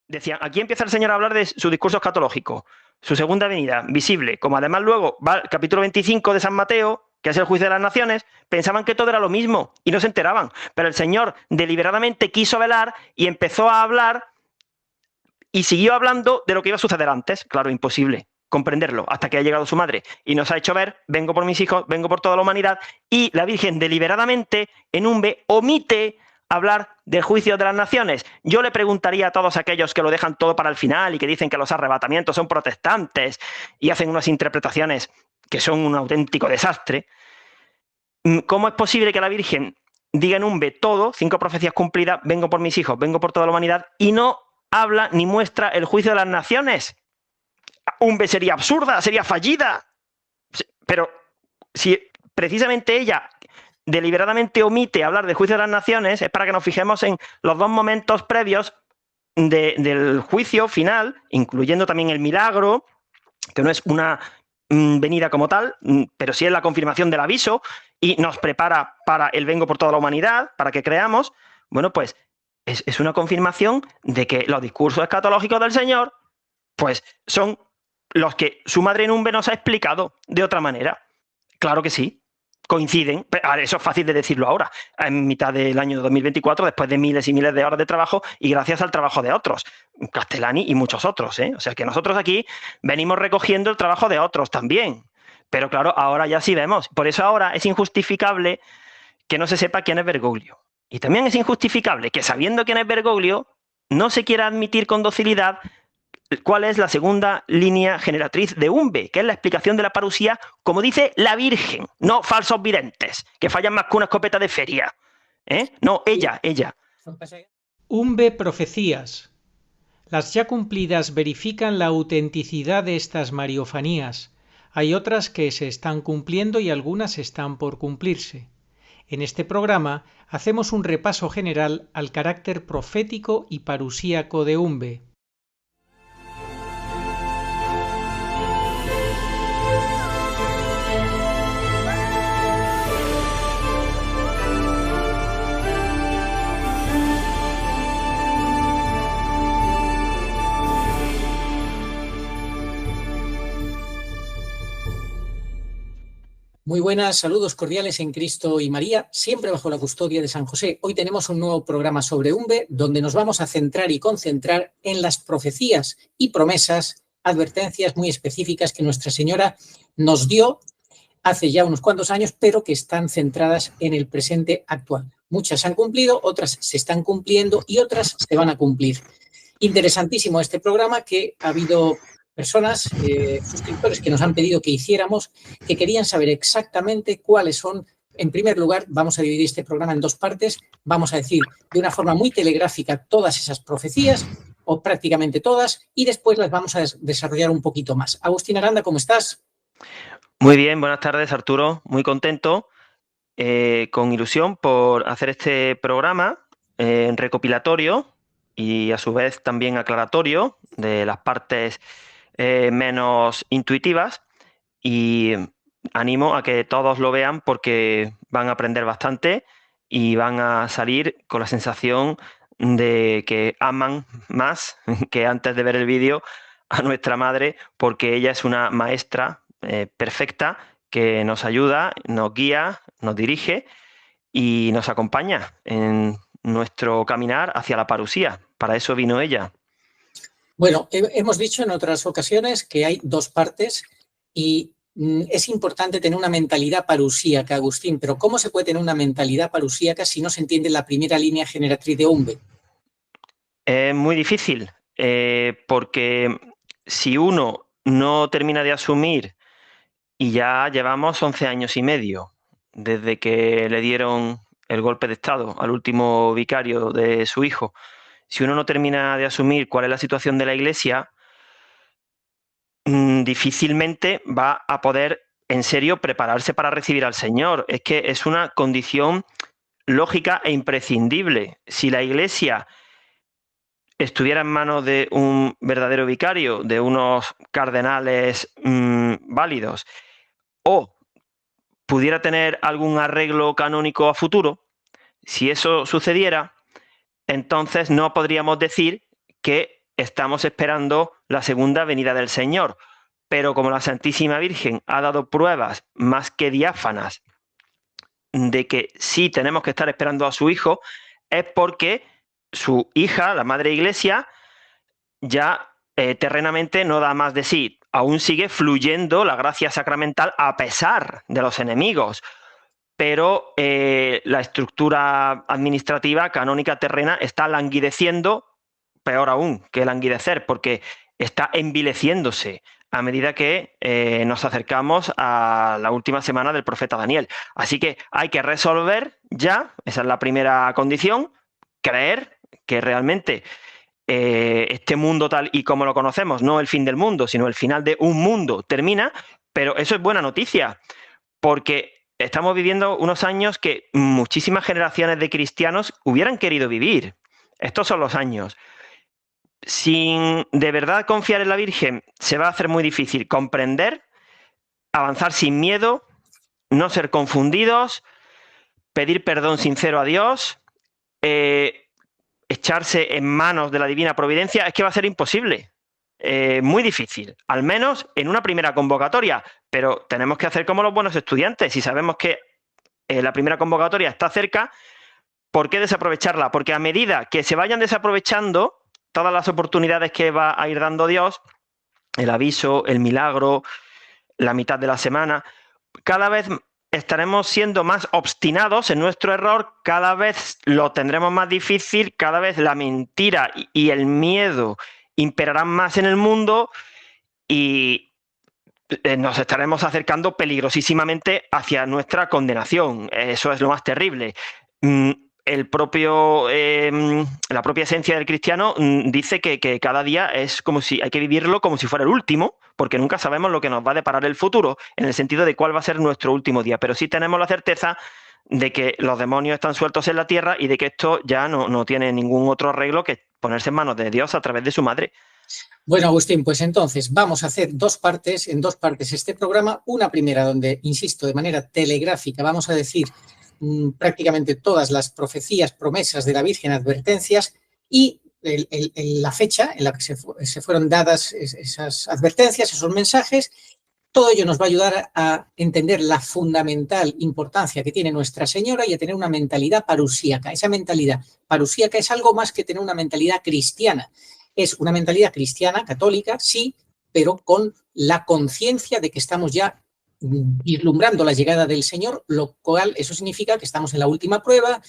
decían, aquí empieza el Señor a hablar de su discurso escatológico, su segunda venida, visible, como además luego va el capítulo 25 de San Mateo, que es el juicio de las naciones, pensaban que todo era lo mismo y no se enteraban. Pero el Señor deliberadamente quiso velar y empezó a hablar y siguió hablando de lo que iba a suceder antes. Claro, imposible comprenderlo hasta que ha llegado su madre y nos ha hecho ver, vengo por mis hijos, vengo por toda la humanidad, y la Virgen deliberadamente en un B omite hablar del juicio de las naciones. Yo le preguntaría a todos aquellos que lo dejan todo para el final y que dicen que los arrebatamientos son protestantes y hacen unas interpretaciones que son un auténtico desastre, ¿cómo es posible que la Virgen diga en un B todo, 5 profecías cumplidas, vengo por mis hijos, vengo por toda la humanidad, y no habla ni muestra el juicio de las naciones? Un B sería absurda, sería fallida. Pero si precisamente ella deliberadamente omite hablar del juicio de las naciones, es para que nos fijemos en los 2 momentos previos del juicio final, incluyendo también el milagro, que no es una venida como tal, pero sí es la confirmación del aviso y nos prepara para el vengo por toda la humanidad, para que creamos. Bueno, pues es una confirmación de que los discursos escatológicos del Señor pues son los que su madre en un B nos ha explicado de otra manera. Claro que sí, coinciden. Eso es fácil de decirlo ahora, en mitad del año 2024, después de miles y miles de horas de trabajo y gracias al trabajo de otros, Castellani y muchos otros, ¿eh? O sea que nosotros aquí venimos recogiendo el trabajo de otros también. Pero claro, ahora ya sí vemos. Por eso ahora es injustificable que no se sepa quién es Bergoglio. Y también es injustificable que, sabiendo quién es Bergoglio, no se quiera admitir con docilidad cuál es la segunda línea generatriz de UMBE, que es la explicación de la parusía, como dice la Virgen, no falsos videntes, que fallan más que una escopeta de feria. No, ella. UMBE Profecías. Las ya cumplidas verifican la autenticidad de estas mariofanías. Hay otras que se están cumpliendo y algunas están por cumplirse. En este programa hacemos un repaso general al carácter profético y parusíaco de UMBE. Muy buenas, saludos cordiales en Cristo y María, siempre bajo la custodia de San José. Hoy tenemos un nuevo programa sobre UMBE, donde nos vamos a centrar y concentrar en las profecías y promesas, advertencias muy específicas que Nuestra Señora nos dio hace ya unos cuantos años, pero que están centradas en el presente actual. Muchas se han cumplido, otras se están cumpliendo y otras se van a cumplir. Interesantísimo este programa, que ha habido personas, suscriptores, que nos han pedido que hiciéramos, que querían saber exactamente cuáles son. En primer lugar, vamos a dividir este programa en 2 partes. Vamos a decir de una forma muy telegráfica todas esas profecías, o prácticamente todas, y después las vamos a desarrollar un poquito más. Agustín Aranda, ¿cómo estás? Muy bien, buenas tardes, Arturo. Muy contento, con ilusión por hacer este programa recopilatorio y a su vez también aclaratorio de las partes menos intuitivas, y animo a que todos lo vean porque van a aprender bastante y van a salir con la sensación de que aman más que antes de ver el vídeo a nuestra madre, porque ella es una maestra perfecta que nos ayuda, nos guía, nos dirige y nos acompaña en nuestro caminar hacia la parusía. Para eso vino ella. Bueno, hemos dicho en otras ocasiones que hay 2 partes y es importante tener una mentalidad parusíaca, Agustín, pero ¿cómo se puede tener una mentalidad parusíaca si no se entiende la primera línea generatriz de UMBE? Es muy difícil, porque si uno no termina de asumir, y ya llevamos 11 años y medio desde que le dieron el golpe de Estado al último vicario de su hijo, si uno no termina de asumir cuál es la situación de la Iglesia, difícilmente va a poder en serio prepararse para recibir al Señor. Es que es una condición lógica e imprescindible. Si la Iglesia estuviera en manos de un verdadero vicario, de unos cardenales válidos, o pudiera tener algún arreglo canónico a futuro, si eso sucediera, entonces no podríamos decir que estamos esperando la segunda venida del Señor. Pero como la Santísima Virgen ha dado pruebas más que diáfanas de que sí tenemos que estar esperando a su Hijo, es porque su hija, la Madre Iglesia, ya terrenamente no da más de sí. Aún sigue fluyendo la gracia sacramental a pesar de los enemigos. Pero la estructura administrativa canónica terrena está languideciendo, peor aún que languidecer, porque está envileciéndose a medida que nos acercamos a la última semana del profeta Daniel. Así que hay que resolver ya, esa es la primera condición, creer que realmente este mundo tal y como lo conocemos, no el fin del mundo, sino el final de un mundo termina, pero eso es buena noticia, porque estamos viviendo unos años que muchísimas generaciones de cristianos hubieran querido vivir. Estos son los años. Sin de verdad confiar en la Virgen, se va a hacer muy difícil comprender, avanzar sin miedo, no ser confundidos, pedir perdón sincero a Dios, echarse en manos de la divina providencia. Es que va a ser imposible, muy difícil, al menos en una primera convocatoria, pero tenemos que hacer como los buenos estudiantes. Si sabemos que la primera convocatoria está cerca, ¿por qué desaprovecharla? Porque a medida que se vayan desaprovechando todas las oportunidades que va a ir dando Dios, el aviso, el milagro, la mitad de la semana, cada vez estaremos siendo más obstinados en nuestro error, cada vez lo tendremos más difícil, cada vez la mentira y el miedo imperarán más en el mundo y nos estaremos acercando peligrosísimamente hacia nuestra condenación. Eso es lo más terrible. La propia esencia del cristiano dice que cada día es como si hay que vivirlo como si fuera el último, porque nunca sabemos lo que nos va a deparar el futuro, en el sentido de cuál va a ser nuestro último día. Pero sí tenemos la certeza de que los demonios están sueltos en la tierra y de que esto ya no tiene ningún otro arreglo que ponerse en manos de Dios a través de su madre. Bueno, Agustín, pues entonces vamos a hacer en dos partes este programa. Una primera donde, insisto, de manera telegráfica vamos a decir prácticamente todas las profecías, promesas de la Virgen, advertencias y la fecha en la que se fueron dadas esas advertencias, esos mensajes. Todo ello nos va a ayudar a entender la fundamental importancia que tiene Nuestra Señora y a tener una mentalidad parusíaca. Esa mentalidad parusíaca es algo más que tener una mentalidad cristiana. Es una mentalidad cristiana, católica, sí, pero con la conciencia de que estamos ya vislumbrando la llegada del Señor, lo cual eso significa que estamos en la última prueba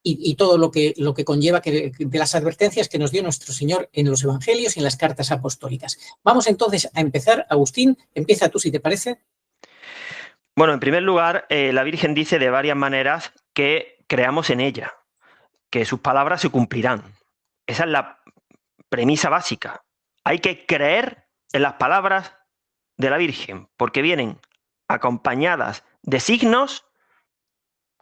y todo lo que conlleva de las advertencias que nos dio nuestro Señor en los evangelios y en las cartas apostólicas. Vamos entonces a empezar. Agustín, empieza tú si te parece. Bueno, en primer lugar, la Virgen dice de varias maneras que creamos en ella, que sus palabras se cumplirán. Esa es la premisa básica. Hay que creer en las palabras de la Virgen, porque vienen acompañadas de signos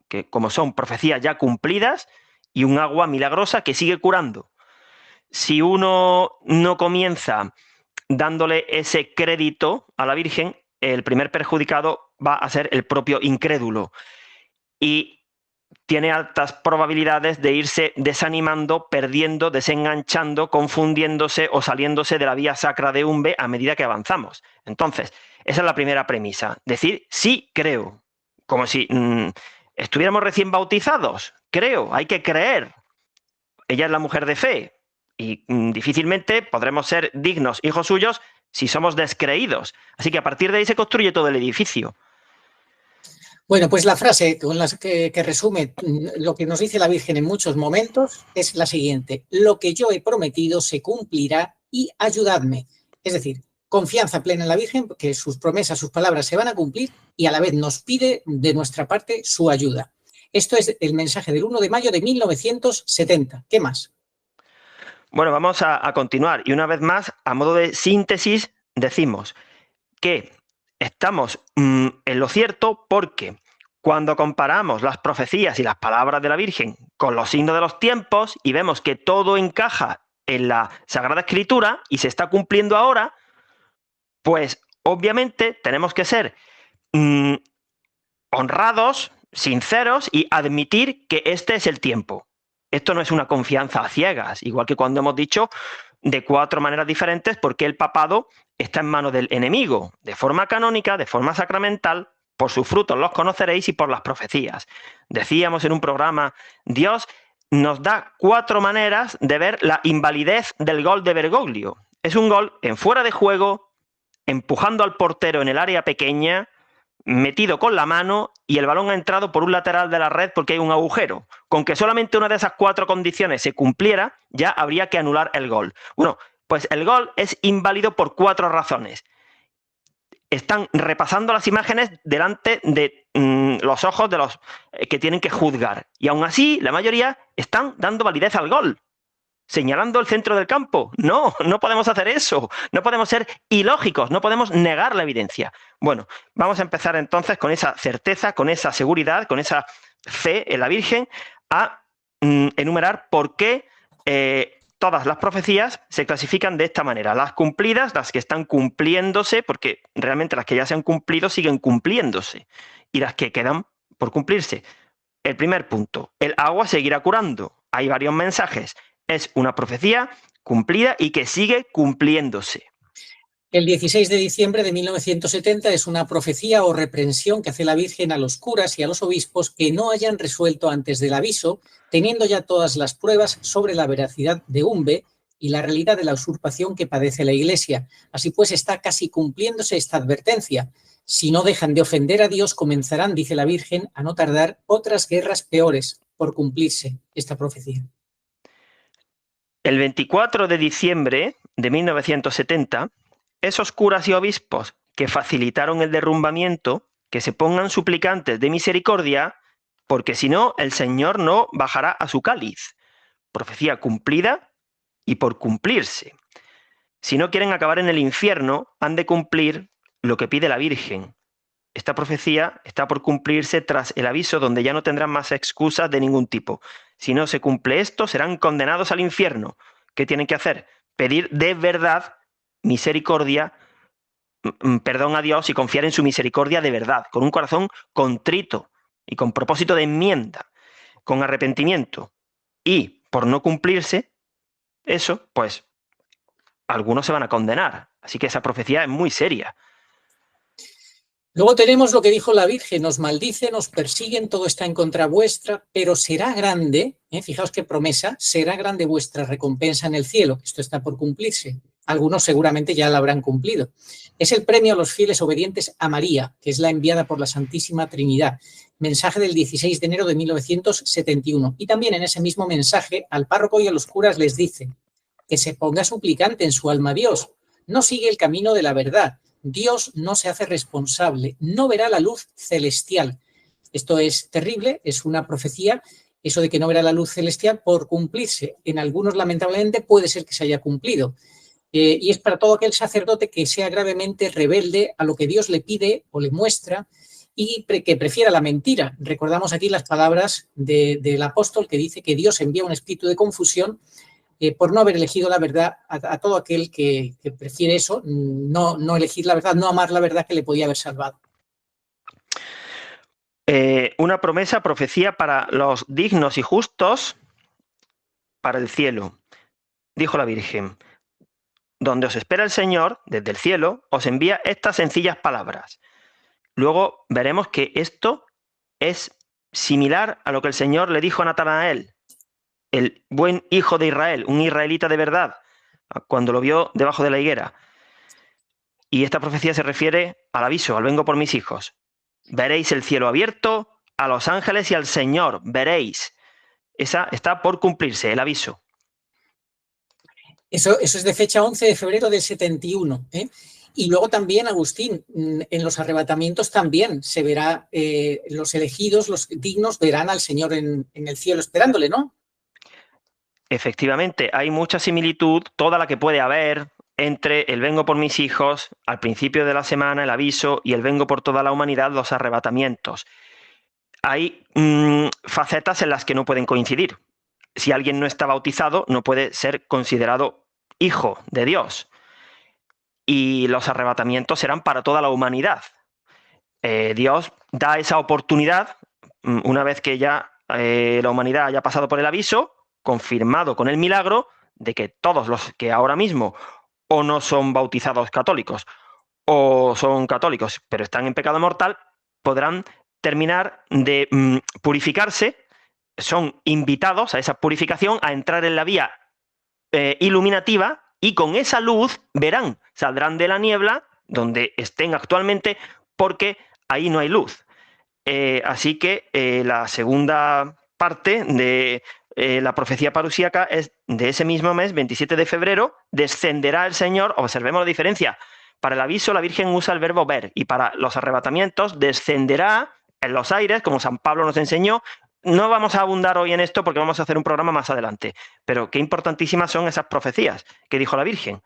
que, como son profecías ya cumplidas, y un agua milagrosa que sigue curando. Si uno no comienza dándole ese crédito a la Virgen, el primer perjudicado va a ser el propio incrédulo y tiene altas probabilidades de irse desanimando, perdiendo, desenganchando, confundiéndose o saliéndose de la vía sacra de Umbe a medida que avanzamos. Entonces, esa es la primera premisa. Decir, sí, creo. Como si estuviéramos recién bautizados. Creo, hay que creer. Ella es la mujer de fe y difícilmente podremos ser dignos hijos suyos si somos descreídos. Así que a partir de ahí se construye todo el edificio. Bueno, pues la frase con la que resume lo que nos dice la Virgen en muchos momentos es la siguiente: lo que yo he prometido se cumplirá y ayudadme. Es decir, confianza plena en la Virgen, que sus promesas, sus palabras se van a cumplir y a la vez nos pide de nuestra parte su ayuda. Esto es el mensaje del 1 de mayo de 1970. ¿Qué más? Bueno, vamos a continuar y una vez más, a modo de síntesis, decimos que estamos en lo cierto porque cuando comparamos las profecías y las palabras de la Virgen con los signos de los tiempos y vemos que todo encaja en la Sagrada Escritura y se está cumpliendo ahora, pues obviamente tenemos que ser honrados, sinceros y admitir que este es el tiempo. Esto no es una confianza a ciegas, igual que cuando hemos dicho de 4 maneras diferentes porque el papado está en manos del enemigo, de forma canónica, de forma sacramental. Por sus frutos los conoceréis y por las profecías. Decíamos en un programa, Dios nos da 4 maneras de ver la invalidez del gol de Bergoglio. Es un gol en fuera de juego, empujando al portero en el área pequeña, metido con la mano y el balón ha entrado por un lateral de la red porque hay un agujero. Con que solamente una de esas 4 condiciones se cumpliera, ya habría que anular el gol. Bueno, pues el gol es inválido por 4 razones. Están repasando las imágenes delante de los ojos de los que tienen que juzgar. Y aún así, la mayoría están dando validez al gol, señalando el centro del campo. No, no podemos hacer eso. No podemos ser ilógicos, no podemos negar la evidencia. Bueno, vamos a empezar entonces con esa certeza, con esa seguridad, con esa fe en la Virgen, a enumerar por qué todas las profecías se clasifican de esta manera. Las cumplidas, las que están cumpliéndose, porque realmente las que ya se han cumplido siguen cumpliéndose, y las que quedan por cumplirse. El primer punto, el agua seguirá curando. Hay varios mensajes. Es una profecía cumplida y que sigue cumpliéndose. El 16 de diciembre de 1970 es una profecía o reprensión que hace la Virgen a los curas y a los obispos que no hayan resuelto antes del aviso, teniendo ya todas las pruebas sobre la veracidad de Umbe y la realidad de la usurpación que padece la Iglesia. Así pues, está casi cumpliéndose esta advertencia. Si no dejan de ofender a Dios, comenzarán, dice la Virgen, a no tardar otras guerras peores por cumplirse esta profecía. El 24 de diciembre de 1970, esos curas y obispos que facilitaron el derrumbamiento, que se pongan suplicantes de misericordia, porque si no, el Señor no bajará a su cáliz. Profecía cumplida y por cumplirse. Si no quieren acabar en el infierno, han de cumplir lo que pide la Virgen. Esta profecía está por cumplirse tras el aviso donde ya no tendrán más excusas de ningún tipo. Si no se cumple esto, serán condenados al infierno. ¿Qué tienen que hacer? Pedir de verdad misericordia, perdón a Dios y confiar en su misericordia de verdad, con un corazón contrito y con propósito de enmienda, con arrepentimiento. Y por no cumplirse eso, pues algunos se van a condenar. Así que esa profecía es muy seria. Luego tenemos lo que dijo la Virgen, nos maldice, nos persiguen, todo está en contra vuestra, pero será grande, fijaos qué promesa, será grande vuestra recompensa en el cielo. Esto está por cumplirse. Algunos seguramente ya la habrán cumplido. Es el premio a los fieles obedientes a María, que es la enviada por la Santísima Trinidad. Mensaje del 16 de enero de 1971. Y también en ese mismo mensaje al párroco y a los curas les dice que se ponga suplicante en su alma a Dios. No sigue el camino de la verdad. Dios no se hace responsable, no verá la luz celestial. Esto es terrible, es una profecía, eso de que no verá la luz celestial por cumplirse. En algunos, lamentablemente, puede ser que se haya cumplido. Y es para todo aquel sacerdote que sea gravemente rebelde a lo que Dios le pide o le muestra y que prefiera la mentira. Recordamos aquí las palabras del apóstol que dice que Dios envía un espíritu de confusión por no haber elegido la verdad a todo aquel que prefiere eso, no elegir la verdad, no amar la verdad que le podía haber salvado. Una promesa, profecía para los dignos y justos, para el cielo. Dijo la Virgen, donde os espera el Señor, desde el cielo, os envía estas sencillas palabras. Luego veremos que esto es similar a lo que el Señor le dijo a Natanael, el buen hijo de Israel, un israelita de verdad, cuando lo vio debajo de la higuera. Y esta profecía se refiere al aviso, al vengo por mis hijos. Veréis el cielo abierto, a los ángeles y al Señor, veréis. Esa está por cumplirse, el aviso. Eso es de fecha 11 de febrero del 71. Y luego también, Agustín, en los arrebatamientos también se verá, los elegidos, los dignos, verán al Señor en el cielo esperándole, ¿no? Efectivamente, hay mucha similitud, toda la que puede haber, entre el vengo por mis hijos, al principio de la semana, el aviso, y el vengo por toda la humanidad, los arrebatamientos. Hay facetas en las que no pueden coincidir. Si alguien no está bautizado, no puede ser considerado hijo de Dios. Y los arrebatamientos serán para toda la humanidad. Dios da esa oportunidad, una vez que ya la humanidad haya pasado por el aviso, confirmado con el milagro, de que todos los que ahora mismo o no son bautizados católicos o son católicos pero están en pecado mortal podrán terminar de purificarse, son invitados a esa purificación, a entrar en la vía iluminativa, y con esa luz verán, saldrán de la niebla donde estén actualmente, porque ahí no hay luz. Así que la segunda parte de la profecía parusíaca es de ese mismo mes, 27 de febrero, descenderá el Señor. Observemos la diferencia. Para el aviso la Virgen usa el verbo ver, y para los arrebatamientos descenderá en los aires, como San Pablo nos enseñó. No vamos a abundar hoy en esto porque vamos a hacer un programa más adelante, pero qué importantísimas son esas profecías que dijo la Virgen.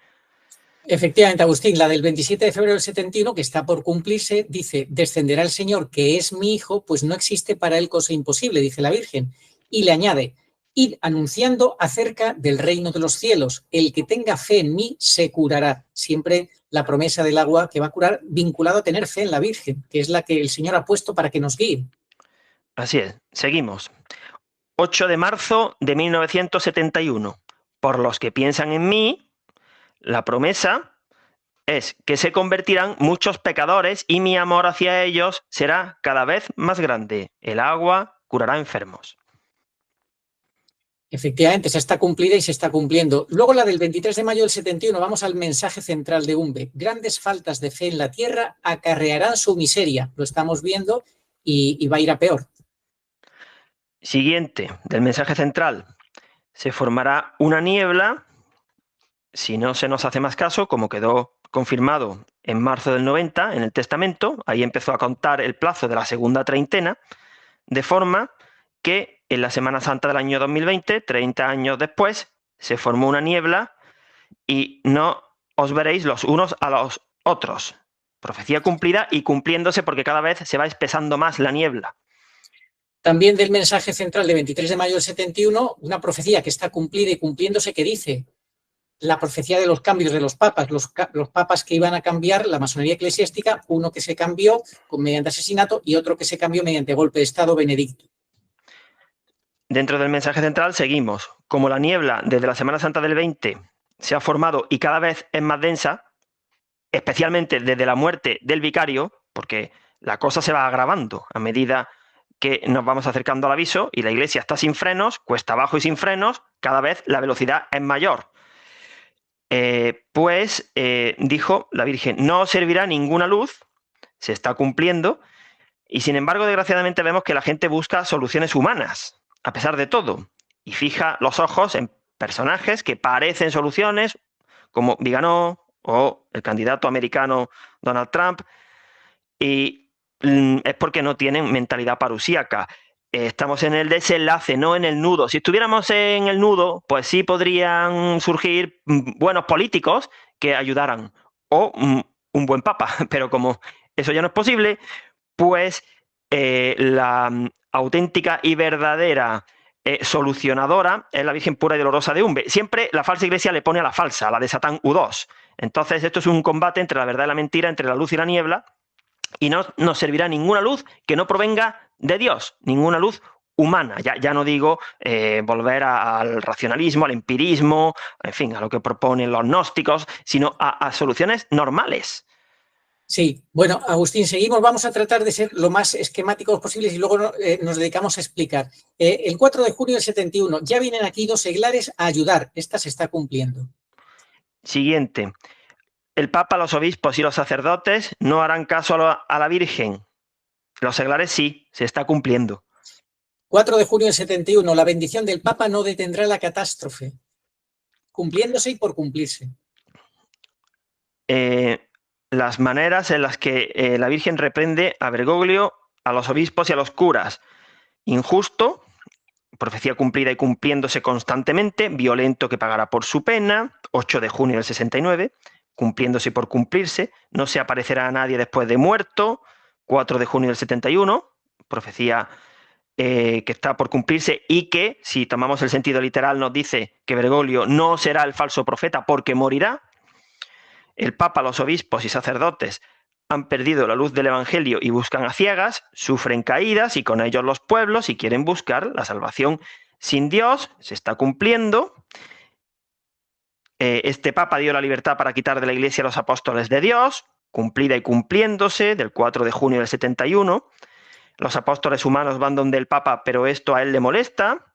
Efectivamente, Agustín, la del 27 de febrero del 71, que está por cumplirse, dice: descenderá el Señor, que es mi Hijo, pues no existe para él cosa imposible, dice la Virgen. Y le añade: id anunciando acerca del reino de los cielos, el que tenga fe en mí se curará. Siempre la promesa del agua que va a curar, vinculado a tener fe en la Virgen, que es la que el Señor ha puesto para que nos guíe. Así es, seguimos. 8 de marzo de 1971. Por los que piensan en mí, la promesa es que se convertirán muchos pecadores y mi amor hacia ellos será cada vez más grande. El agua curará enfermos. Efectivamente, se está cumplida y se está cumpliendo. Luego la del 23 de mayo del 71, vamos al mensaje central de UNBE. Grandes faltas de fe en la tierra acarrearán su miseria. Lo estamos viendo y va a ir a peor. Siguiente, del mensaje central. Se formará una niebla, si no se nos hace más caso, como quedó confirmado en marzo del 90 en el testamento. Ahí empezó a contar el plazo de la segunda treintena, de forma que en la Semana Santa del año 2020, 30 años después, se formó una niebla y no os veréis los unos a los otros. Profecía cumplida y cumpliéndose, porque cada vez se va espesando más la niebla. También del mensaje central de 23 de mayo del 71, una profecía que está cumplida y cumpliéndose, que dice: la profecía de los cambios de los papas, los papas que iban a cambiar la masonería eclesiástica, uno que se cambió mediante asesinato y otro que se cambió mediante golpe de Estado, Benedicto. Dentro del mensaje central seguimos. Como la niebla desde la Semana Santa del 20 se ha formado y cada vez es más densa, especialmente desde la muerte del vicario, porque la cosa se va agravando a medida que nos vamos acercando al aviso y la Iglesia está sin frenos, cuesta abajo y sin frenos, cada vez la velocidad es mayor. Dijo la Virgen: no os servirá ninguna luz, se está cumpliendo, y sin embargo, desgraciadamente, vemos que la gente busca soluciones humanas, a pesar de todo, y fija los ojos en personajes que parecen soluciones, como Viganó o el candidato americano Donald Trump, y es porque no tienen mentalidad parusíaca. Estamos en el desenlace, no en el nudo. Si estuviéramos en el nudo, pues sí podrían surgir buenos políticos que ayudaran, o un buen papa, pero como eso ya no es posible, pues la auténtica y verdadera solucionadora es la Virgen pura y dolorosa de UNBE. Siempre la falsa iglesia le pone a la falsa, a la de Satán U2. Entonces esto es un combate entre la verdad y la mentira, entre la luz y la niebla, y no nos servirá ninguna luz que no provenga de Dios, ninguna luz humana. Ya no digo volver al racionalismo, al empirismo, en fin, a lo que proponen los gnósticos, sino a soluciones normales. Sí, bueno, Agustín, seguimos. Vamos a tratar de ser lo más esquemáticos posibles y luego nos dedicamos a explicar. El 4 de junio del 71, ya vienen aquí 2 seglares a ayudar. Esta se está cumpliendo. Siguiente. El Papa, los obispos y los sacerdotes no harán caso a la Virgen. Los seglares sí, se está cumpliendo. 4 de junio del 71, la bendición del Papa no detendrá la catástrofe. Cumpliéndose y por cumplirse. Las maneras en las que la Virgen reprende a Bergoglio, a los obispos y a los curas. Injusto, profecía cumplida y cumpliéndose constantemente, violento que pagará por su pena, 8 de junio del 69, cumpliéndose y por cumplirse, no se aparecerá a nadie después de muerto, 4 de junio del 71, profecía que está por cumplirse y que, si tomamos el sentido literal, nos dice que Bergoglio no será el falso profeta porque morirá. El Papa, los obispos y sacerdotes han perdido la luz del Evangelio y buscan a ciegas, sufren caídas y con ellos los pueblos y quieren buscar la salvación sin Dios, se está cumpliendo. Este Papa dio la libertad para quitar de la Iglesia a los apóstoles de Dios, cumplida y cumpliéndose, del 4 de junio del 71. Los apóstoles humanos van donde el Papa, pero esto a él le molesta,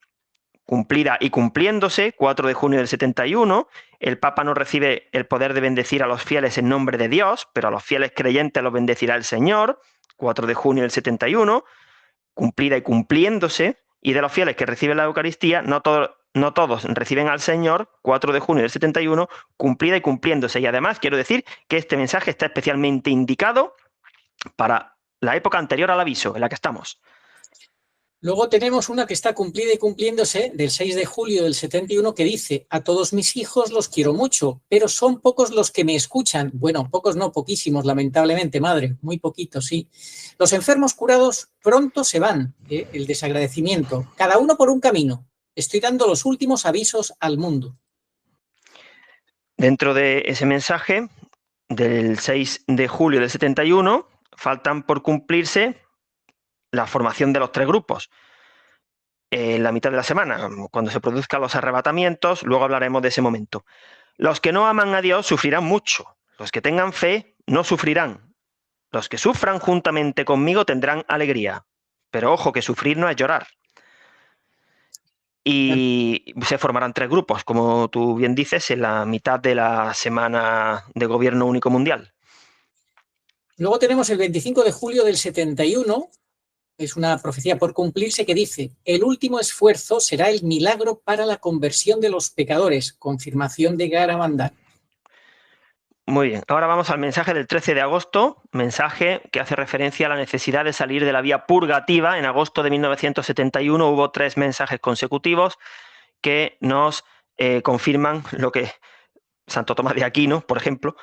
cumplida y cumpliéndose, 4 de junio del 71. El Papa no recibe el poder de bendecir a los fieles en nombre de Dios, pero a los fieles creyentes los bendecirá el Señor, 4 de junio del 71. Cumplida y cumpliéndose. Y de los fieles que reciben la Eucaristía, no todos reciben al Señor, 4 de junio del 71, cumplida y cumpliéndose. Y además quiero decir que este mensaje está especialmente indicado para la época anterior al aviso en la que estamos. Luego tenemos una que está cumplida y cumpliéndose del 6 de julio del 71 que dice: a todos mis hijos los quiero mucho, pero son pocos los que me escuchan. Bueno, pocos no, poquísimos, lamentablemente, madre, muy poquitos, sí. Los enfermos curados pronto se van, el desagradecimiento, cada uno por un camino. Estoy dando los últimos avisos al mundo. Dentro de ese mensaje del 6 de julio del 71, faltan por cumplirse la formación de los 3 grupos. En la mitad de la semana, cuando se produzcan los arrebatamientos, luego hablaremos de ese momento. Los que no aman a Dios sufrirán mucho. Los que tengan fe no sufrirán. Los que sufran juntamente conmigo tendrán alegría. Pero ojo, que sufrir no es llorar. Y se formarán 3 grupos, como tú bien dices, en la mitad de la semana de Gobierno Único Mundial. Luego tenemos el 25 de julio del 71, es una profecía por cumplirse que dice: el último esfuerzo será el milagro para la conversión de los pecadores, confirmación de Garabandal. Muy bien, ahora vamos al mensaje del 13 de agosto, mensaje que hace referencia a la necesidad de salir de la vía purgativa. En agosto de 1971 hubo 3 mensajes consecutivos que nos confirman lo que Santo Tomás de Aquino, por ejemplo,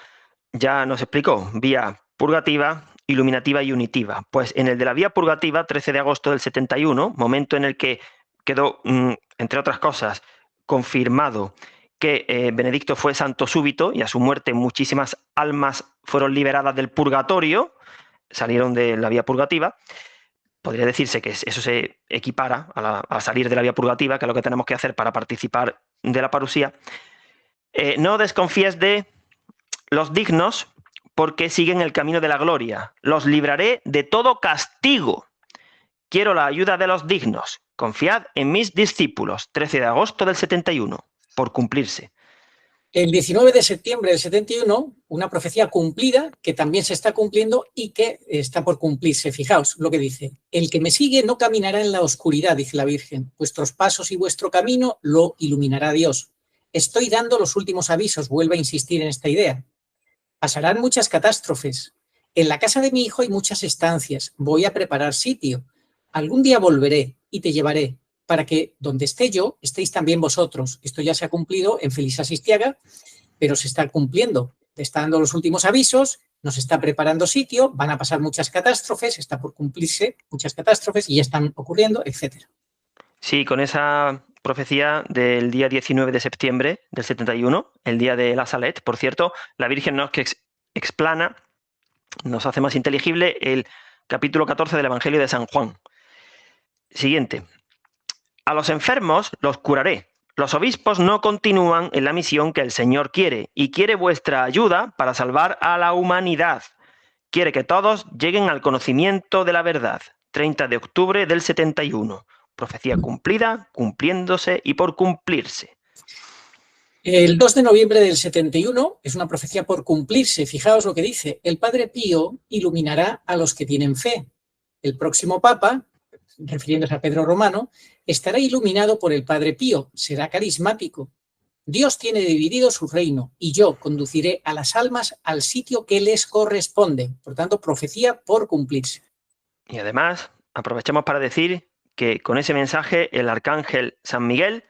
ya nos explicó: vía purgativa, iluminativa y unitiva. Pues en el de la vía purgativa, 13 de agosto del 71, momento en el que quedó, entre otras cosas, confirmado que Benedicto fue santo súbito y a su muerte muchísimas almas fueron liberadas del purgatorio, salieron de la vía purgativa. Podría decirse que eso se equipara a salir de la vía purgativa, que es lo que tenemos que hacer para participar de la parusía. No desconfíes de los dignos, porque siguen el camino de la gloria. Los libraré de todo castigo. Quiero la ayuda de los dignos. Confiad en mis discípulos. 13 de agosto del 71, por cumplirse. El 19 de septiembre del 71, una profecía cumplida que también se está cumpliendo y que está por cumplirse. Fijaos lo que dice: el que me sigue no caminará en la oscuridad, dice la Virgen. Vuestros pasos y vuestro camino lo iluminará Dios. Estoy dando los últimos avisos, vuelvo a insistir en esta idea. Pasarán muchas catástrofes. En la casa de mi hijo hay muchas estancias. Voy a preparar sitio. Algún día volveré y te llevaré, para que donde esté yo, estéis también vosotros. Esto ya se ha cumplido en Félix Asistiaga, pero se está cumpliendo. Te está dando los últimos avisos, nos está preparando sitio, van a pasar muchas catástrofes, está por cumplirse muchas catástrofes y ya están ocurriendo, etc. Sí, con esa profecía del día 19 de septiembre del 71, el día de la Salet, por cierto, la Virgen nos explana, nos hace más inteligible el capítulo 14 del Evangelio de San Juan. Siguiente. A los enfermos los curaré. Los obispos no continúan en la misión que el Señor quiere y quiere vuestra ayuda para salvar a la humanidad. Quiere que todos lleguen al conocimiento de la verdad. 30 de octubre del 71. Profecía cumplida, cumpliéndose y por cumplirse. El 2 de noviembre del 71 es una profecía por cumplirse. Fijaos lo que dice: el Padre Pío iluminará a los que tienen fe. El próximo Papa, refiriéndose a Pedro Romano, estará iluminado por el Padre Pío, será carismático. Dios tiene dividido su reino y yo conduciré a las almas al sitio que les corresponde. Por tanto, profecía por cumplirse. Y además, aprovechamos para decir que con ese mensaje el arcángel San Miguel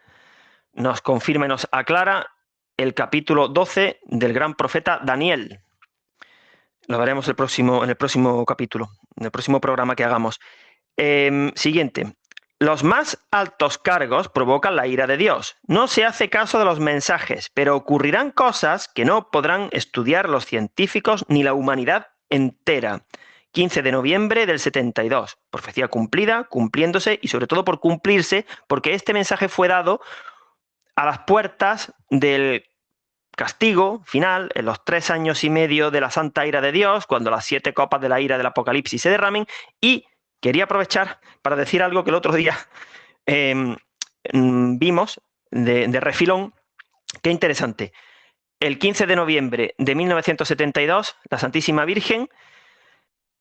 nos confirma y nos aclara el capítulo 12 del gran profeta Daniel. Lo veremos en el próximo capítulo, en el próximo programa que hagamos. Siguiente. Los más altos cargos provocan la ira de Dios. No se hace caso de los mensajes, pero ocurrirán cosas que no podrán estudiar los científicos ni la humanidad entera. 15 de noviembre del 72. Profecía cumplida, cumpliéndose y sobre todo por cumplirse, porque este mensaje fue dado a las puertas del castigo final, en los 3 años y medio de la santa ira de Dios, cuando las 7 copas de la ira del Apocalipsis se derramen. Y quería aprovechar para decir algo que el otro día vimos de refilón. Qué interesante. El 15 de noviembre de 1972, la Santísima Virgen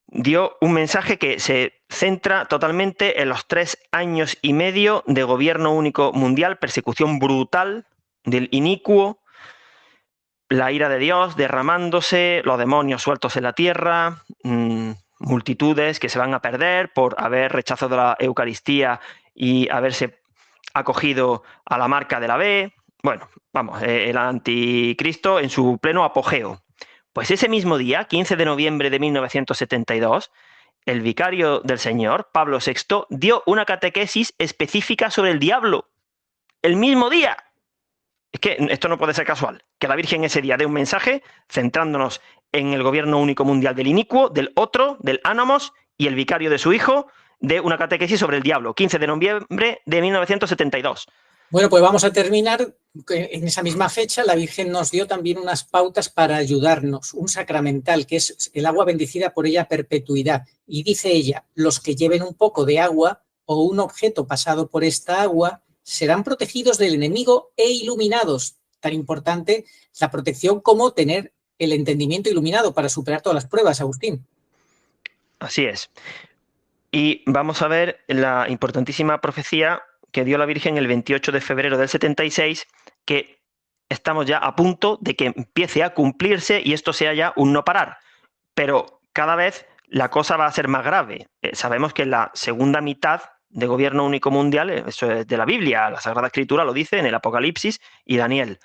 dio un mensaje que se centra totalmente en los 3 años y medio de gobierno único mundial, persecución brutal del inicuo, la ira de Dios derramándose, los demonios sueltos en la tierra, multitudes que se van a perder por haber rechazado la Eucaristía y haberse acogido a la marca de la B. Bueno, vamos, el anticristo en su pleno apogeo. Pues ese mismo día, 15 de noviembre de 1972, el vicario del Señor, Pablo VI, dio una catequesis específica sobre el diablo. El mismo día. Es que esto no puede ser casual. Que la Virgen ese día dé un mensaje centrándonos en el gobierno único mundial del inicuo, del otro, del ánimos, y el vicario de su hijo de una catequesis sobre el diablo. 15 de noviembre de 1972. Bueno, pues vamos a terminar. En esa misma fecha, la Virgen nos dio también unas pautas para ayudarnos, un sacramental, que es el agua bendecida por ella a perpetuidad. Y dice ella, los que lleven un poco de agua o un objeto pasado por esta agua serán protegidos del enemigo e iluminados. Tan importante la protección como tener el entendimiento iluminado para superar todas las pruebas, Agustín. Así es. Y vamos a ver la importantísima profecía que dio la Virgen el 28 de febrero del 76, que estamos ya a punto de que empiece a cumplirse y esto sea ya un no parar. Pero cada vez la cosa va a ser más grave. Sabemos que en la segunda mitad de gobierno único mundial, eso es de la Biblia, la Sagrada Escritura lo dice en el Apocalipsis y Daniel,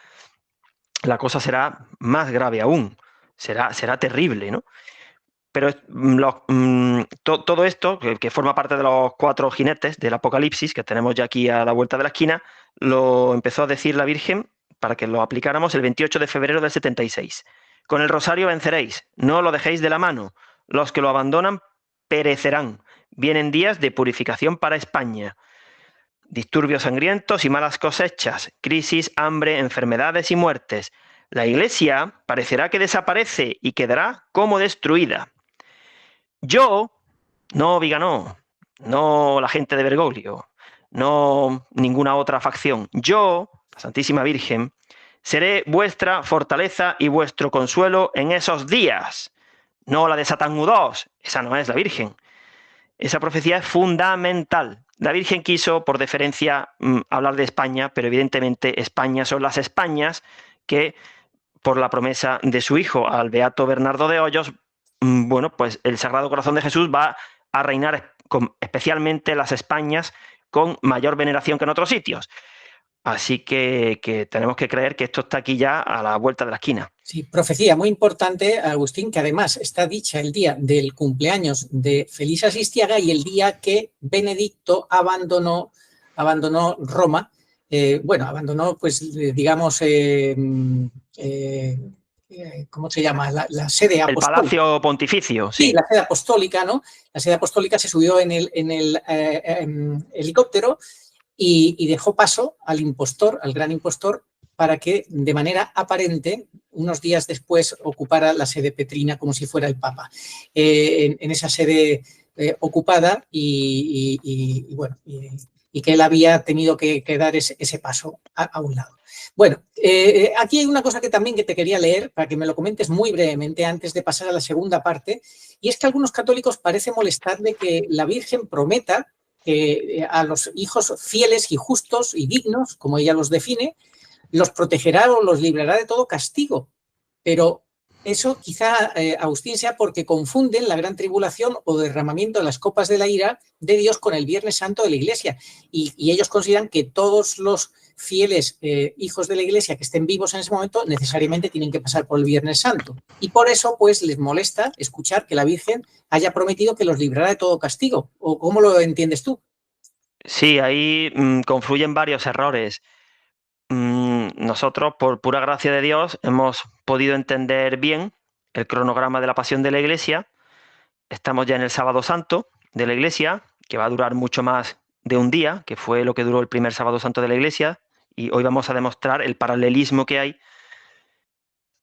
la cosa será más grave aún, será terrible, ¿no? Pero todo esto, que forma parte de los 4 jinetes del Apocalipsis, que tenemos ya aquí a la vuelta de la esquina, lo empezó a decir la Virgen para que lo aplicáramos el 28 de febrero del 76. Con el rosario venceréis, no lo dejéis de la mano. Los que lo abandonan perecerán. Vienen días de purificación para España. Disturbios sangrientos y malas cosechas, crisis, hambre, enfermedades y muertes. La Iglesia parecerá que desaparece y quedará como destruida. Yo, no Viganó, no la gente de Bergoglio, no ninguna otra facción, yo, la Santísima Virgen, seré vuestra fortaleza y vuestro consuelo en esos días. No la de Satán II, esa no es la Virgen. Esa profecía es fundamental. La Virgen quiso, por deferencia, hablar de España, pero evidentemente España son las Españas que, por la promesa de su hijo al beato Bernardo de Hoyos, bueno, pues el Sagrado Corazón de Jesús va a reinar especialmente las Españas con mayor veneración que en otros sitios. Así que tenemos que creer que esto está aquí ya a la vuelta de la esquina. Sí, profecía muy importante, Agustín, que además está dicha el día del cumpleaños de Feliz Asistiaga y el día que Benedicto abandonó Roma. Abandonó, pues, digamos, ¿cómo se llama? La sede apostólica. El Palacio Pontificio, sí. Sí, la sede apostólica, ¿no? La sede apostólica se subió en el helicóptero y dejó paso al impostor, al gran impostor, para que de manera aparente, unos días después, ocupara la sede petrina como si fuera el Papa. En esa sede ocupada y que él había tenido que dar ese paso a un lado. Bueno, aquí hay una cosa que también que te quería leer para que me lo comentes muy brevemente antes de pasar a la segunda parte, y es que a algunos católicos parece molestarle que la Virgen prometa que a los hijos fieles y justos y dignos, como ella los define, los protegerá o los librará de todo castigo. Pero eso quizá, Agustín, sea porque confunden la gran tribulación o derramamiento de las copas de la ira de Dios con el Viernes Santo de la Iglesia. Y ellos consideran que todos los fieles hijos de la Iglesia que estén vivos en ese momento necesariamente tienen que pasar por el Viernes Santo. Y por eso, pues, les molesta escuchar que la Virgen haya prometido que los librará de todo castigo. ¿O cómo lo entiendes tú? Sí, ahí confluyen varios errores. Nosotros, por pura gracia de Dios, hemos podido entender bien el cronograma de la Pasión de la Iglesia. Estamos ya en el Sábado Santo de la Iglesia, que va a durar mucho más de un día, que fue lo que duró el primer Sábado Santo de la Iglesia, y hoy vamos a demostrar el paralelismo que hay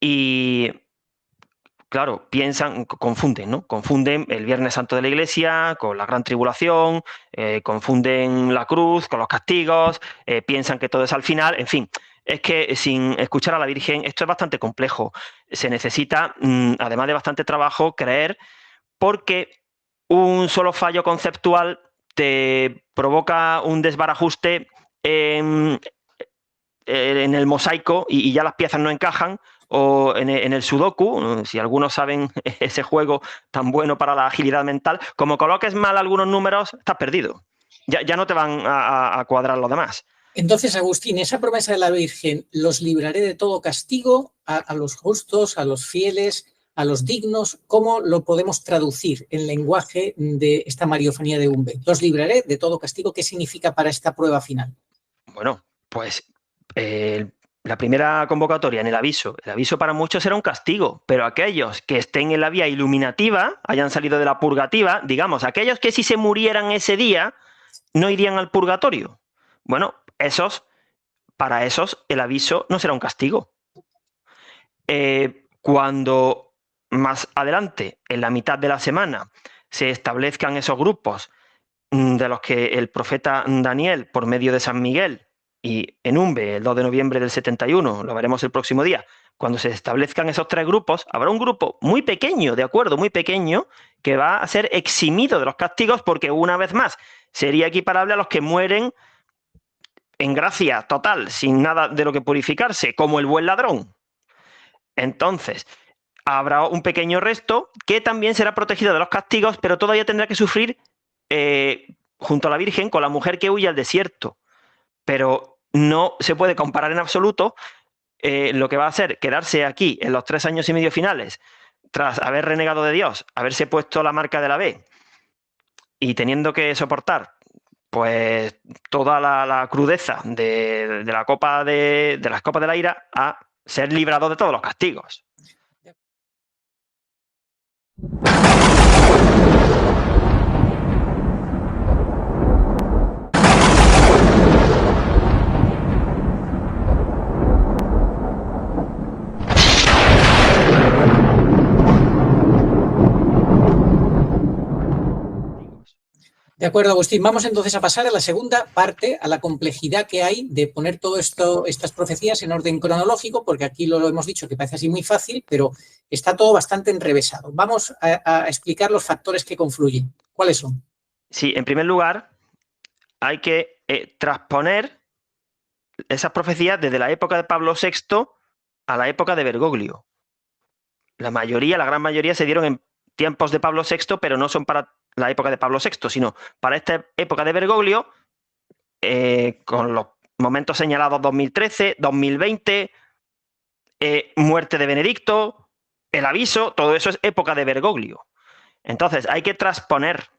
Y claro, confunden, ¿no? Confunden el Viernes Santo de la Iglesia con la Gran Tribulación, confunden la cruz con los castigos, piensan que todo es al final, en fin. Es que sin escuchar a la Virgen esto es bastante complejo. Se necesita, además de bastante trabajo, creer, porque un solo fallo conceptual te provoca un desbarajuste en el mosaico y ya las piezas no encajan, o en el sudoku, si algunos saben ese juego tan bueno para la agilidad mental, como coloques mal algunos números, estás perdido. Ya no te van a cuadrar los demás. Entonces, Agustín, esa promesa de la Virgen, los libraré de todo castigo, a los justos, a los fieles, a los dignos, ¿cómo lo podemos traducir en lenguaje de esta Mariofanía de Umbe? Los libraré de todo castigo, ¿qué significa para esta prueba final? Bueno, pues la primera convocatoria en el aviso para muchos era un castigo, pero aquellos que estén en la vía iluminativa, hayan salido de la purgativa, digamos, aquellos que si se murieran ese día no irían al purgatorio. Bueno, para esos el aviso no será un castigo. Cuando más adelante, en la mitad de la semana, se establezcan esos grupos de los que el profeta Daniel, por medio de San Miguel, y en Umbe, el 2 de noviembre del 71, lo veremos el próximo día, cuando se establezcan esos 3 grupos, habrá un grupo muy pequeño, de acuerdo, muy pequeño, que va a ser eximido de los castigos porque, una vez más, sería equiparable a los que mueren en gracia total, sin nada de lo que purificarse, como el buen ladrón. Entonces, habrá un pequeño resto que también será protegido de los castigos, pero todavía tendrá que sufrir junto a la Virgen con la mujer que huye al desierto. Pero no se puede comparar en absoluto lo que va a hacer quedarse aquí en los 3 años y medio finales, tras haber renegado de Dios, haberse puesto la marca de la B y teniendo que soportar pues toda la crudeza de la copa de las copas de la ira, a ser librado de todos los castigos. De acuerdo, Agustín. Vamos entonces a pasar a la segunda parte, a la complejidad que hay de poner todo esto, estas profecías en orden cronológico, porque aquí lo hemos dicho que parece así muy fácil, pero está todo bastante enrevesado. Vamos a explicar los factores que confluyen. ¿Cuáles son? Sí, en primer lugar, hay que transponer esas profecías desde la época de Pablo VI a la época de Bergoglio. La gran mayoría se dieron en tiempos de Pablo VI, pero no son para la época de Pablo VI, sino para esta época de Bergoglio, con los momentos señalados 2013, 2020, muerte de Benedicto, el aviso, todo eso es época de Bergoglio. Entonces hay que transponer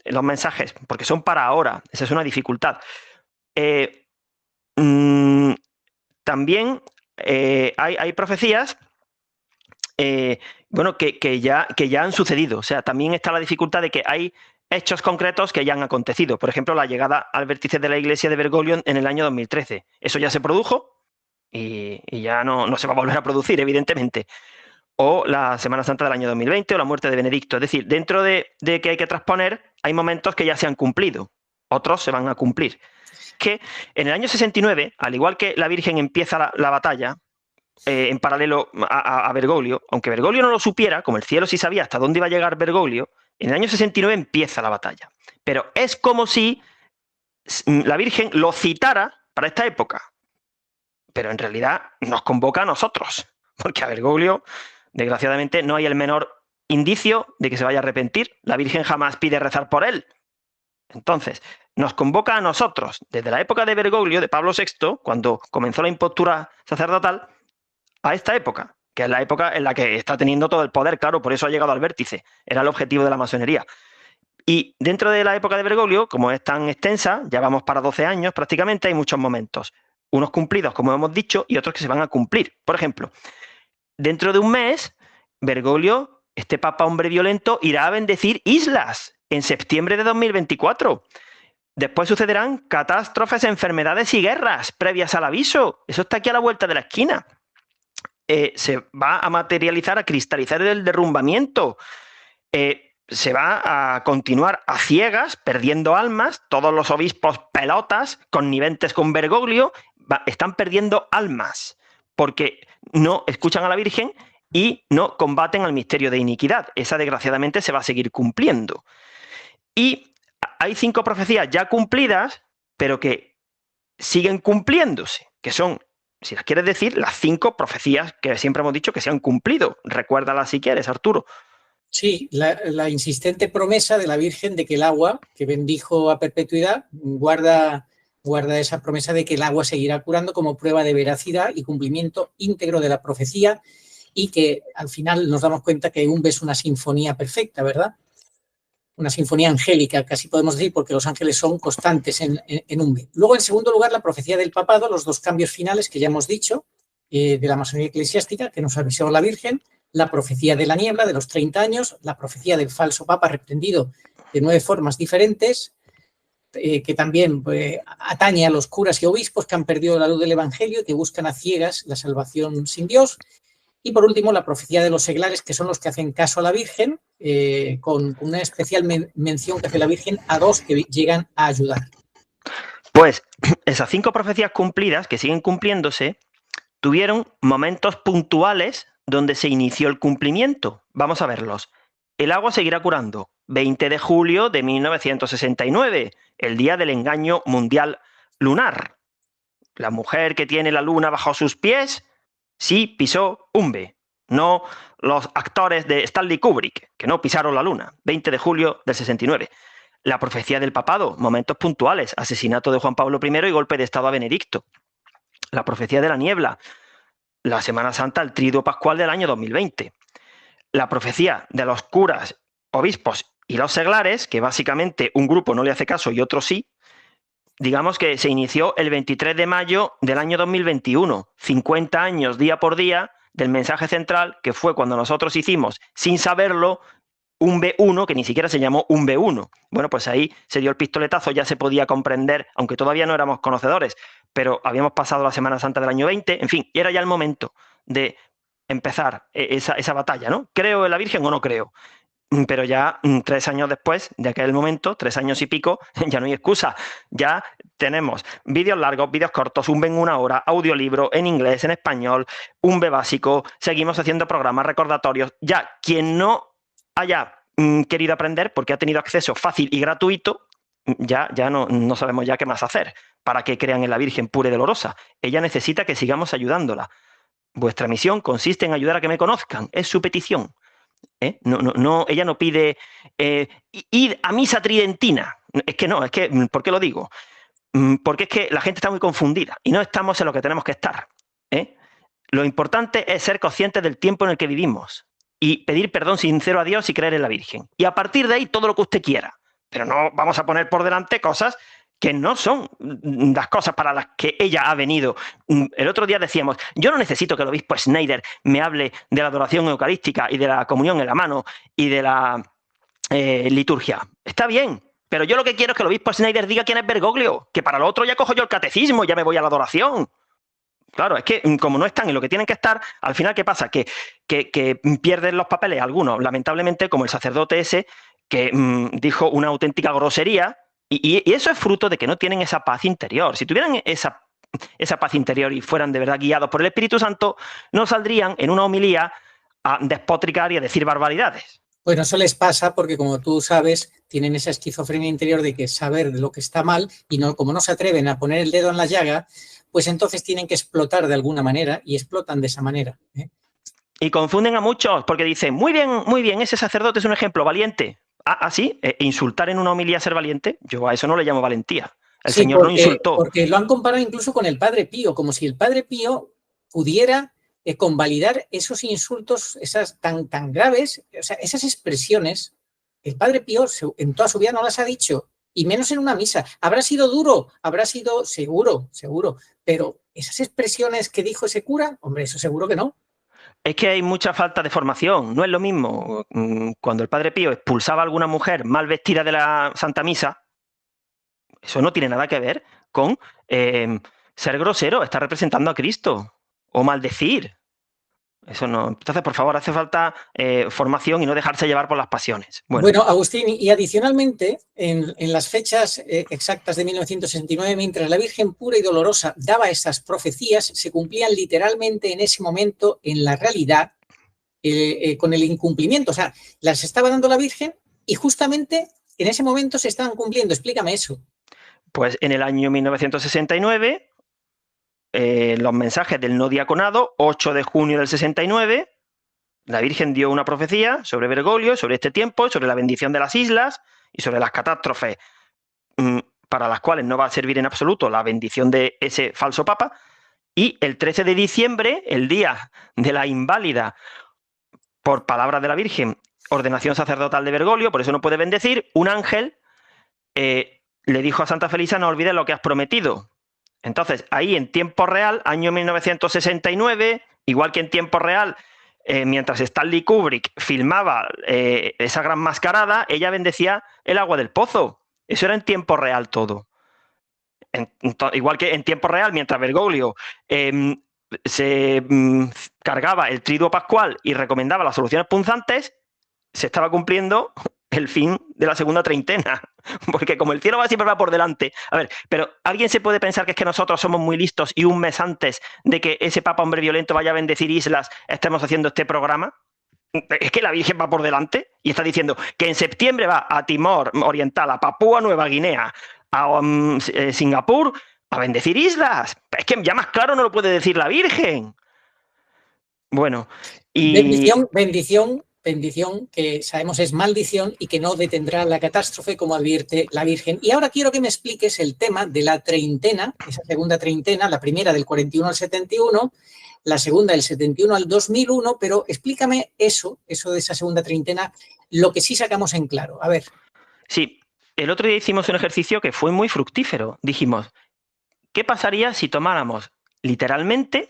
los mensajes, porque son para ahora, esa es una dificultad. También hay profecías que ya han sucedido. O sea, también está la dificultad de que hay hechos concretos que ya han acontecido. Por ejemplo, la llegada al vértice de la iglesia de Bergoglio en el año 2013. Eso ya se produjo y ya no se va a volver a producir, evidentemente. O la Semana Santa del año 2020 o la muerte de Benedicto. Es decir, dentro de que hay que transponer, hay momentos que ya se han cumplido. Otros se van a cumplir. Que en el año 69, al igual que la Virgen empieza la batalla, en paralelo a Bergoglio, aunque Bergoglio no lo supiera, como el cielo sí sabía hasta dónde iba a llegar Bergoglio, en el año 69 empieza la batalla. Pero es como si la Virgen lo citara para esta época. Pero en realidad nos convoca a nosotros, porque a Bergoglio, desgraciadamente, no hay el menor indicio de que se vaya a arrepentir. La Virgen jamás pide rezar por él. Entonces, nos convoca a nosotros, desde la época de Bergoglio, de Pablo VI, cuando comenzó la impostura sacerdotal, a esta época, que es la época en la que está teniendo todo el poder, claro, por eso ha llegado al vértice, era el objetivo de la masonería. Y dentro de la época de Bergoglio, como es tan extensa, ya vamos para 12 años prácticamente, hay muchos momentos, unos cumplidos, como hemos dicho, y otros que se van a cumplir. Por ejemplo, dentro de un mes, Bergoglio, este papa hombre violento, irá a bendecir islas en septiembre de 2024. Después sucederán catástrofes, enfermedades y guerras previas al aviso. Eso está aquí a la vuelta de la esquina. se va a materializar, a cristalizar el derrumbamiento. Se va a continuar a ciegas, perdiendo almas. Todos los obispos pelotas, conniventes con Bergoglio, están perdiendo almas porque no escuchan a la Virgen y no combaten al misterio de iniquidad. Esa, desgraciadamente, se va a seguir cumpliendo. Y hay 5 profecías ya cumplidas, pero que siguen cumpliéndose, que son, si las quieres decir, las 5 profecías que siempre hemos dicho que se han cumplido. Recuérdalas si quieres, Arturo. Sí, la insistente promesa de la Virgen de que el agua, que bendijo a perpetuidad, guarda esa promesa de que el agua seguirá curando como prueba de veracidad y cumplimiento íntegro de la profecía, y que al final nos damos cuenta que Umbe es una sinfonía perfecta, ¿verdad? Una sinfonía angélica, casi podemos decir, porque los ángeles son constantes en Umbe. Luego, en segundo lugar, la profecía del papado, los 2 cambios finales que ya hemos dicho, de la masonería eclesiástica, que nos avisó la Virgen, la profecía de la niebla de los 30 años, la profecía del falso papa reprendido de 9 formas diferentes, que también atañe a los curas y obispos que han perdido la luz del Evangelio y que buscan a ciegas la salvación sin Dios. Y por último, la profecía de los seglares, que son los que hacen caso a la Virgen, con una especial mención que hace la Virgen a 2 que llegan a ayudar. Pues esas 5 profecías cumplidas, que siguen cumpliéndose, tuvieron momentos puntuales donde se inició el cumplimiento. Vamos a verlos. El agua seguirá curando. 20 de julio de 1969, el día del engaño mundial lunar. La mujer que tiene la luna bajo sus pies sí pisó Umbe, no los actores de Stanley Kubrick, que no pisaron la luna. 20 de julio del 69. La profecía del papado, momentos puntuales, asesinato de Juan Pablo I y golpe de estado a Benedicto. La profecía de la niebla, la Semana Santa, el Triduo Pascual del año 2020. La profecía de los curas, obispos y los seglares, que básicamente un grupo no le hace caso y otro sí, digamos que se inició el 23 de mayo del año 2021, 50 años día por día del mensaje central, que fue cuando nosotros hicimos, sin saberlo, un B1, que ni siquiera se llamó un B1. Bueno, pues ahí se dio el pistoletazo, ya se podía comprender, aunque todavía no éramos conocedores, pero habíamos pasado la Semana Santa del año 20, en fin, y era ya el momento de empezar esa batalla, ¿no? ¿Creo en la Virgen o no creo? Pero ya 3 años después de aquel momento, 3 años y pico, ya no hay excusa. Ya tenemos vídeos largos, vídeos cortos, un B en 1 hora, audiolibro en inglés, en español, un B básico, seguimos haciendo programas recordatorios. Ya quien no haya querido aprender porque ha tenido acceso fácil y gratuito, ya no sabemos ya qué más hacer para que crean en la Virgen pura y dolorosa. Ella necesita que sigamos ayudándola. Vuestra misión consiste en ayudar a que me conozcan, es su petición. Ella no pide ir a misa tridentina. ¿Por qué lo digo? Porque es que la gente está muy confundida y no estamos en lo que tenemos que estar. Lo importante es ser conscientes del tiempo en el que vivimos y pedir perdón sincero a Dios y creer en la Virgen. Y a partir de ahí todo lo que usted quiera. Pero no vamos a poner por delante cosas que no son las cosas para las que ella ha venido. El otro día decíamos, yo no necesito que el obispo Schneider me hable de la adoración eucarística y de la comunión en la mano y de la liturgia. Está bien, pero yo lo que quiero es que el obispo Schneider diga quién es Bergoglio, que para lo otro ya cojo yo el catecismo y ya me voy a la adoración. Claro, es que como no están en lo que tienen que estar, al final, ¿qué pasa? Que pierden los papeles algunos, lamentablemente, como el sacerdote ese, que dijo una auténtica grosería, y eso es fruto de que no tienen esa paz interior. Si tuvieran esa paz interior y fueran de verdad guiados por el Espíritu Santo, no saldrían en una homilía a despotricar y a decir barbaridades. Bueno, eso les pasa porque, como tú sabes, tienen esa esquizofrenia interior de que saber de lo que está mal y como no se atreven a poner el dedo en la llaga, pues entonces tienen que explotar de alguna manera y explotan de esa manera. Y confunden a muchos porque dicen, muy bien, ese sacerdote es un ejemplo valiente. ¿Sí? ¿Insultar en una homilía ser valiente? Yo a eso no le llamo valentía. El Señor no insultó. Porque lo han comparado incluso con el Padre Pío, como si el Padre Pío pudiera convalidar esos insultos, esas tan graves, o sea, esas expresiones. El Padre Pío en toda su vida no las ha dicho, y menos en una misa. Habrá sido duro, habrá sido seguro, pero esas expresiones que dijo ese cura, hombre, eso seguro que no. Es que hay mucha falta de formación. No es lo mismo cuando el Padre Pío expulsaba a alguna mujer mal vestida de la Santa Misa. Eso no tiene nada que ver con ser grosero, estar representando a Cristo o maldecir. Eso no. Entonces, por favor, hace falta formación y no dejarse llevar por las pasiones. Bueno, Agustín, y adicionalmente, en las fechas exactas de 1969, mientras la Virgen pura y dolorosa daba estas profecías, se cumplían literalmente en ese momento, en la realidad, con el incumplimiento. O sea, las estaba dando la Virgen y justamente en ese momento se estaban cumpliendo. Explícame eso. Pues en el año 1969, los mensajes del no diaconado, 8 de junio del 69, la Virgen dio una profecía sobre Bergoglio, sobre este tiempo, sobre la bendición de las islas y sobre las catástrofes para las cuales no va a servir en absoluto la bendición de ese falso papa. Y el 13 de diciembre, el día de la inválida, por palabra de la Virgen, ordenación sacerdotal de Bergoglio, por eso no puede bendecir, un ángel le dijo a Santa Felisa: no olvides lo que has prometido. Entonces, ahí en tiempo real, año 1969, igual que en tiempo real, mientras Stanley Kubrick filmaba esa gran mascarada, ella bendecía el agua del pozo. Eso era en tiempo real todo. Igual que en tiempo real, mientras Bergoglio se cargaba el triduo pascual y recomendaba las soluciones punzantes, se estaba cumpliendo el fin de la segunda treintena, porque como el cielo siempre va por delante. A ver, pero ¿alguien se puede pensar que es que nosotros somos muy listos y un mes antes de que ese papa hombre violento vaya a bendecir islas estemos haciendo este programa? Es que la Virgen va por delante y está diciendo que en septiembre va a Timor Oriental, a Papúa Nueva Guinea, a Singapur, a bendecir islas. Es que ya más claro no lo puede decir la Virgen. Bueno, y... Bendición, que sabemos es maldición y que no detendrá la catástrofe, como advierte la Virgen. Y ahora quiero que me expliques el tema de la treintena, esa segunda treintena, la primera del 41 al 71, la segunda del 71 al 2001, pero explícame eso de esa segunda treintena, lo que sí sacamos en claro. A ver. Sí, el otro día hicimos un ejercicio que fue muy fructífero. Dijimos, ¿qué pasaría si tomáramos literalmente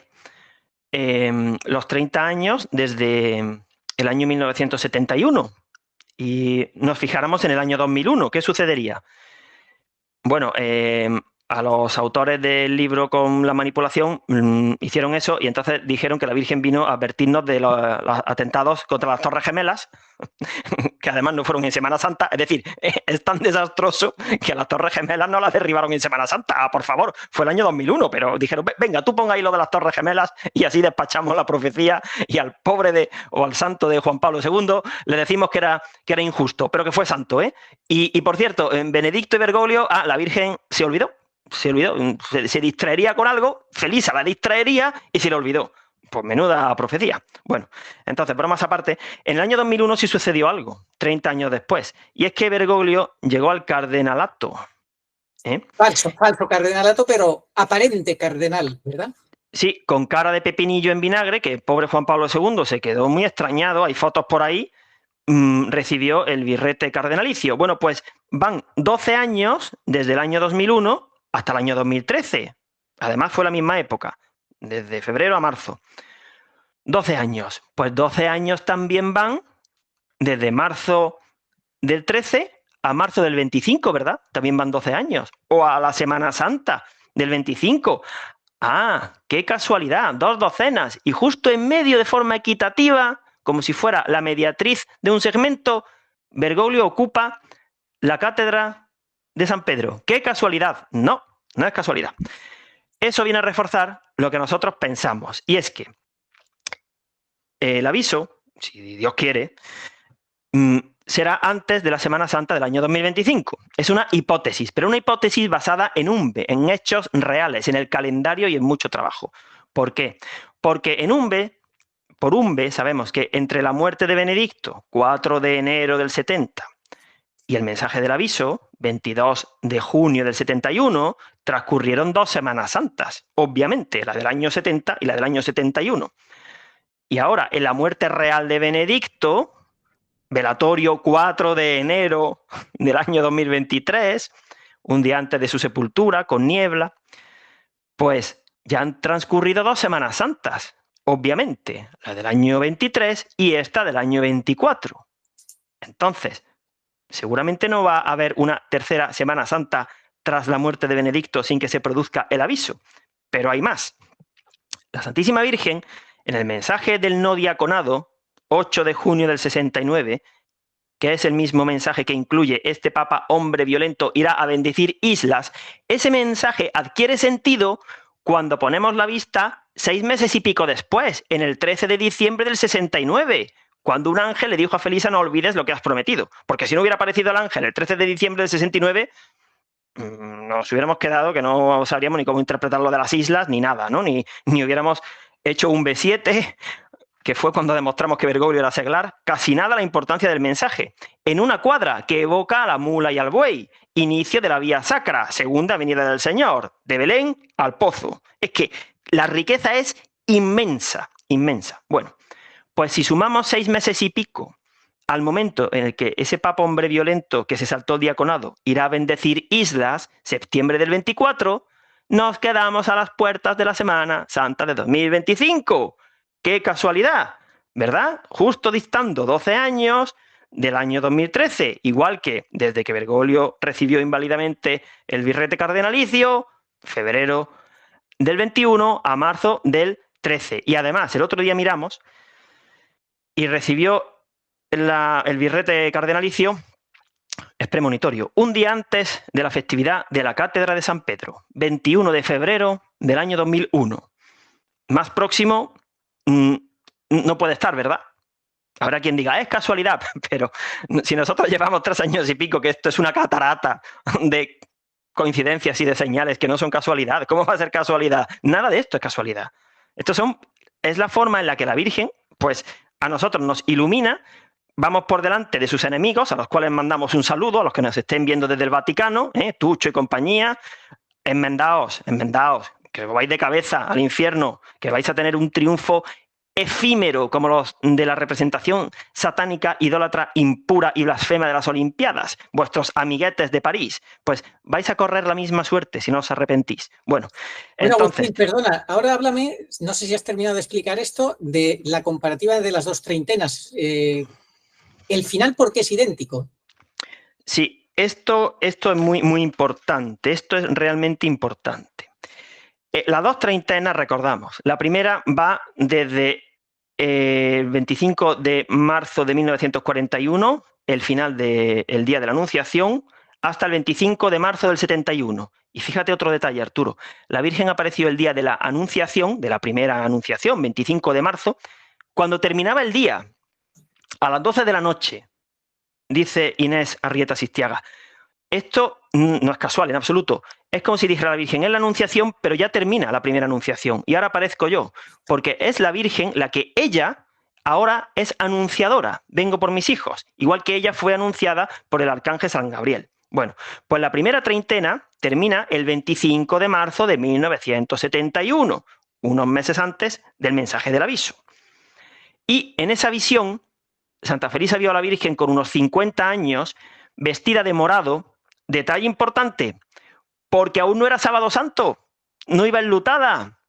los 30 años desde el año 1971 y nos fijáramos en el año 2001? ¿Qué sucedería? Bueno, a los autores del libro con la manipulación hicieron eso y entonces dijeron que la Virgen vino a advertirnos de los atentados contra las Torres Gemelas, que además no fueron en Semana Santa. Es decir, es tan desastroso que a las Torres Gemelas no las derribaron en Semana Santa. Por favor, fue el año 2001, pero dijeron, venga, tú ponga ahí lo de las Torres Gemelas y así despachamos la profecía y al pobre o al santo de Juan Pablo II le decimos que era injusto, pero que fue santo, ¿eh? Y por cierto, en Benedicto y Bergoglio, la Virgen se olvidó, se distraería con algo, Felisa la distraería y se le olvidó. Pues menuda profecía. Bueno, entonces, bromas aparte, en el año 2001 sí sucedió algo, 30 años después, y es que Bergoglio llegó al cardenalato. Falso cardenalato, pero aparente cardenal, ¿verdad? Sí, con cara de pepinillo en vinagre, que el pobre Juan Pablo II se quedó muy extrañado, hay fotos por ahí, recibió el birrete cardenalicio. Bueno, pues van 12 años desde el año 2001 hasta el año 2013. Además fue la misma época, desde febrero a marzo. 12 años. Pues 12 años también van desde marzo del 13 a marzo del 25, ¿verdad? También van 12 años. O a la Semana Santa del 25. ¡Ah! ¡Qué casualidad! 2 docenas. Y justo en medio, de forma equitativa, como si fuera la mediatriz de un segmento, Bergoglio ocupa la cátedra de San Pedro. ¡Qué casualidad! No, no es casualidad. Eso viene a reforzar lo que nosotros pensamos, y es que el aviso, si Dios quiere, será antes de la Semana Santa del año 2025. Es una hipótesis, pero una hipótesis basada en UNBE, en hechos reales, en el calendario y en mucho trabajo. ¿Por qué? Porque por UNBE sabemos que entre la muerte de Benedicto, 4 de enero del 70, y el mensaje del aviso, 22 de junio del 71, transcurrieron 2 Semanas Santas, obviamente, la del año 70 y la del año 71. Y ahora, en la muerte real de Benedicto, velatorio 4 de enero del año 2023, un día antes de su sepultura, con niebla, pues ya han transcurrido 2 Semanas Santas, obviamente, la del año 23 y esta del año 24. Entonces, seguramente no va a haber una tercera Semana Santa tras la muerte de Benedicto sin que se produzca el aviso, pero hay más. La Santísima Virgen, En el mensaje del no diaconado, 8 de junio del 69, que es el mismo mensaje que incluye este papa hombre violento irá a bendecir islas, ese mensaje adquiere sentido cuando ponemos la vista 6 meses y pico después, en el 13 de diciembre del 69, cuando un ángel le dijo a Felisa: no olvides lo que has prometido. Porque si no hubiera aparecido el ángel el 13 de diciembre del 69, nos hubiéramos quedado que no sabríamos ni cómo interpretar lo de las islas ni nada, ¿no? Ni hubiéramos hecho un B7, que fue cuando demostramos que Bergoglio era seglar, casi nada la importancia del mensaje. En una cuadra que evoca a la mula y al buey, inicio de la vía sacra, segunda venida del Señor, de Belén al Pozo. Es que la riqueza es inmensa, inmensa. Bueno, pues si sumamos 6 meses y pico al momento en el que ese papa hombre violento que se saltó el diaconado irá a bendecir islas, septiembre del 24, nos quedamos a las puertas de la Semana Santa de 2025. ¡Qué casualidad! ¿Verdad? Justo distando 12 años del año 2013, igual que desde que Bergoglio recibió inválidamente el birrete cardenalicio, febrero del 21 a marzo del 13. Y además, el otro día miramos y recibió el birrete cardenalicio, es premonitorio, un día antes de la festividad de la Cátedra de San Pedro, 21 de febrero del año 2001. Más próximo no puede estar, ¿verdad? Habrá quien diga, es casualidad, pero si nosotros llevamos 3 años y pico, que esto es una catarata de coincidencias y de señales que no son casualidad, ¿cómo va a ser casualidad? Nada de esto es casualidad. Es la forma en la que la Virgen, pues, a nosotros nos ilumina. Vamos por delante de sus enemigos, a los cuales mandamos un saludo, a los que nos estén viendo desde el Vaticano, Tucho y compañía. Enmendaos, que os vais de cabeza al infierno, que vais a tener un triunfo efímero como los de la representación satánica, idólatra, impura y blasfema de las Olimpiadas, vuestros amiguetes de París, pues vais a correr la misma suerte si no os arrepentís. Bueno, entonces... Agustín, perdona, ahora háblame, no sé si has terminado de explicar esto, de la comparativa de las dos treintenas. El final, ¿por qué es idéntico? Sí, esto es muy, muy importante, esto es realmente importante. Las dos treintenas, recordamos, la primera va desde el 25 de marzo de 1941, el final del día de la Anunciación, hasta el 25 de marzo del 71. Y fíjate otro detalle, Arturo. La Virgen apareció el día de la Anunciación, de la primera Anunciación, 25 de marzo, cuando terminaba el día, a las 12 de la noche, dice Inés Arrieta Sistiaga. Esto no es casual en absoluto. Es como si dijera la Virgen, es la Anunciación, pero ya termina la primera Anunciación. Y ahora aparezco yo, porque es la Virgen la que ella ahora es anunciadora. Vengo por mis hijos, igual que ella fue anunciada por el arcángel San Gabriel. Bueno, pues la primera treintena termina el 25 de marzo de 1971, unos meses antes del mensaje del aviso. Y en esa visión, Santa Felisa vio a la Virgen con unos 50 años, vestida de morado. Detalle importante, porque aún no era Sábado Santo, no iba enlutada.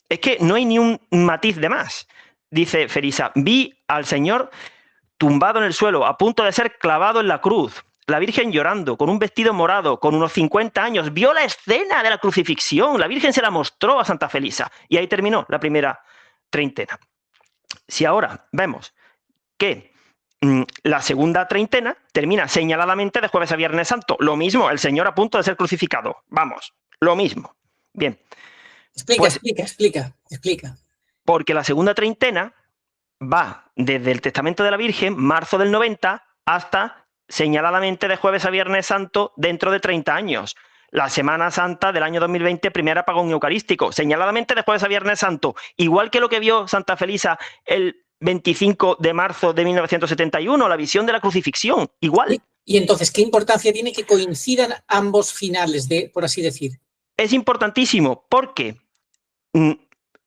Es que no hay ni un matiz de más. Dice Felisa, vi al Señor tumbado en el suelo, a punto de ser clavado en la cruz. La Virgen llorando, con un vestido morado, con unos 50 años, vio la escena de la crucifixión. La Virgen se la mostró a Santa Felisa. Y ahí terminó la primera treintena. Si ahora vemos que la segunda treintena termina señaladamente de jueves a viernes santo. Lo mismo, el Señor a punto de ser crucificado. Vamos, lo mismo. Bien. Explica. Porque la segunda treintena va desde el Testamento de la Virgen, marzo del 90, hasta señaladamente de jueves a viernes santo dentro de 30 años. La Semana Santa del año 2020, primer apagón eucarístico, señaladamente de jueves a viernes santo. Igual que lo que vio Santa Felisa el 25 de marzo de 1971, la visión de la crucifixión, igual. Y entonces, ¿qué importancia tiene que coincidan ambos finales, por así decir? Es importantísimo porque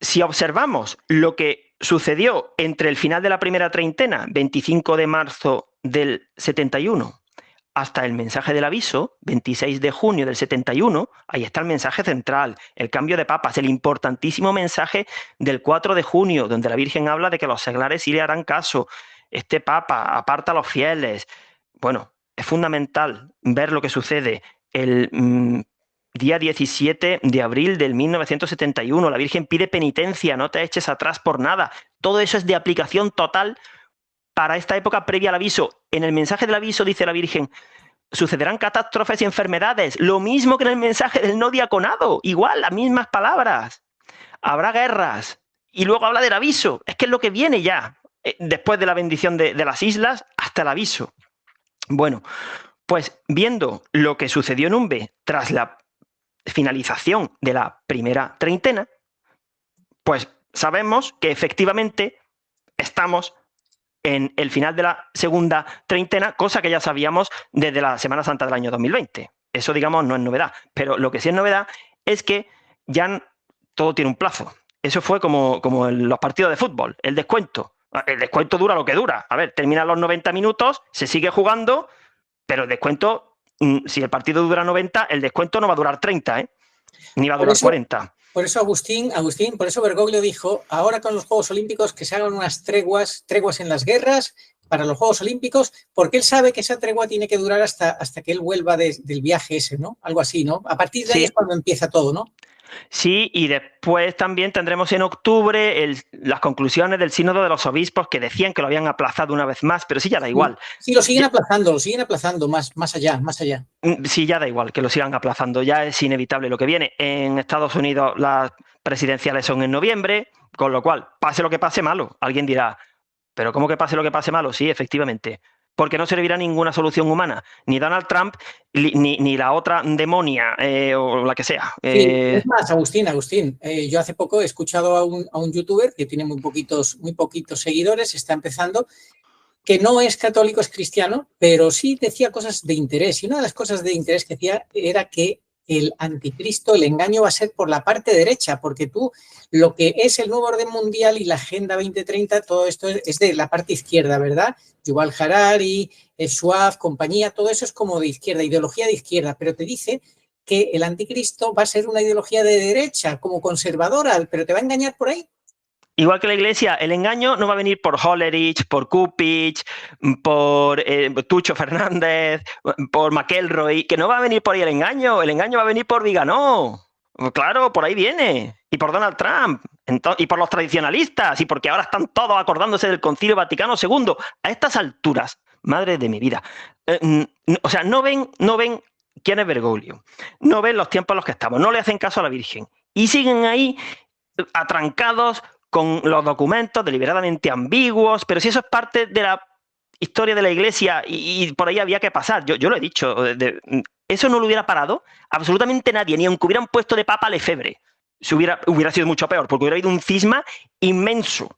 si observamos lo que sucedió entre el final de la primera treintena, 25 de marzo del 71, hasta el mensaje del aviso, 26 de junio del 71, ahí está el mensaje central, el cambio de papas, el importantísimo mensaje del 4 de junio, donde la Virgen habla de que los seglares sí le harán caso. Este papa aparta a los fieles. Bueno, es fundamental ver lo que sucede. El día 17 de abril del 1971. La Virgen pide penitencia, no te eches atrás por nada. Todo eso es de aplicación total para esta época previa al aviso. En el mensaje del aviso dice la Virgen: sucederán catástrofes y enfermedades, lo mismo que en el mensaje del no diaconado, igual, las mismas palabras. Habrá guerras, y luego habla del aviso. Es que es lo que viene ya, después de la bendición de las islas, hasta el aviso. Bueno, pues viendo lo que sucedió en Umbe tras la finalización de la primera treintena, pues sabemos que efectivamente estamos en el final de la segunda treintena, cosa que ya sabíamos desde la Semana Santa del año 2020. Eso, digamos, no es novedad. Pero lo que sí es novedad es que ya todo tiene un plazo. Eso fue como en los partidos de fútbol, el descuento. El descuento dura lo que dura. A ver, terminan los 90 minutos, se sigue jugando, pero el descuento, si el partido dura 90, el descuento no va a durar 30, ¿eh? Ni va a durar 40. Por eso Agustín, por eso Bergoglio dijo, ahora con los Juegos Olímpicos que se hagan unas treguas en las guerras para los Juegos Olímpicos, porque él sabe que esa tregua tiene que durar hasta que él vuelva del viaje ese, ¿no? Algo así, ¿no? A partir de ahí es cuando empieza todo, ¿no? Sí, y después también tendremos en octubre las conclusiones del Sínodo de los Obispos, que decían que lo habían aplazado una vez más, pero sí, ya da igual. Sí, lo siguen aplazando más allá. Sí, ya da igual que lo sigan aplazando, ya es inevitable lo que viene. En Estados Unidos las presidenciales son en noviembre, con lo cual, pase lo que pase, malo. Alguien dirá, ¿pero cómo que pase lo que pase, malo? Sí, efectivamente. Porque no servirá ninguna solución humana, ni Donald Trump, ni la otra demonia, o la que sea. Sí, es más, Agustín, yo hace poco he escuchado a un youtuber que tiene muy poquitos seguidores, está empezando, que no es católico, es cristiano, pero sí decía cosas de interés. Y una de las cosas de interés que decía era que el anticristo, el engaño va a ser por la parte derecha, porque lo que es el nuevo orden mundial y la Agenda 2030, todo esto es de la parte izquierda, ¿verdad? Yuval Harari, Schwab, compañía, todo eso es como de izquierda, ideología de izquierda, pero te dice que el anticristo va a ser una ideología de derecha, como conservadora, pero te va a engañar por ahí. Igual que la Iglesia, el engaño no va a venir por Hollerich, por Kupich, por Tucho Fernández, por McElroy, que no va a venir por ahí el engaño va a venir por Viganó. Claro, por ahí viene. Y por Donald Trump. Y por los tradicionalistas. Y porque ahora están todos acordándose del Concilio Vaticano II. A estas alturas, madre de mi vida. O sea, no ven quién es Bergoglio. No ven los tiempos en los que estamos. No le hacen caso a la Virgen. Y siguen ahí atrancados con los documentos deliberadamente ambiguos. Pero si eso es parte de la historia de la Iglesia y por ahí había que pasar. Yo lo he dicho. Eso no lo hubiera parado absolutamente nadie, ni aunque hubieran puesto de papa Lefebvre. Hubiera sido mucho peor, porque hubiera habido un cisma inmenso.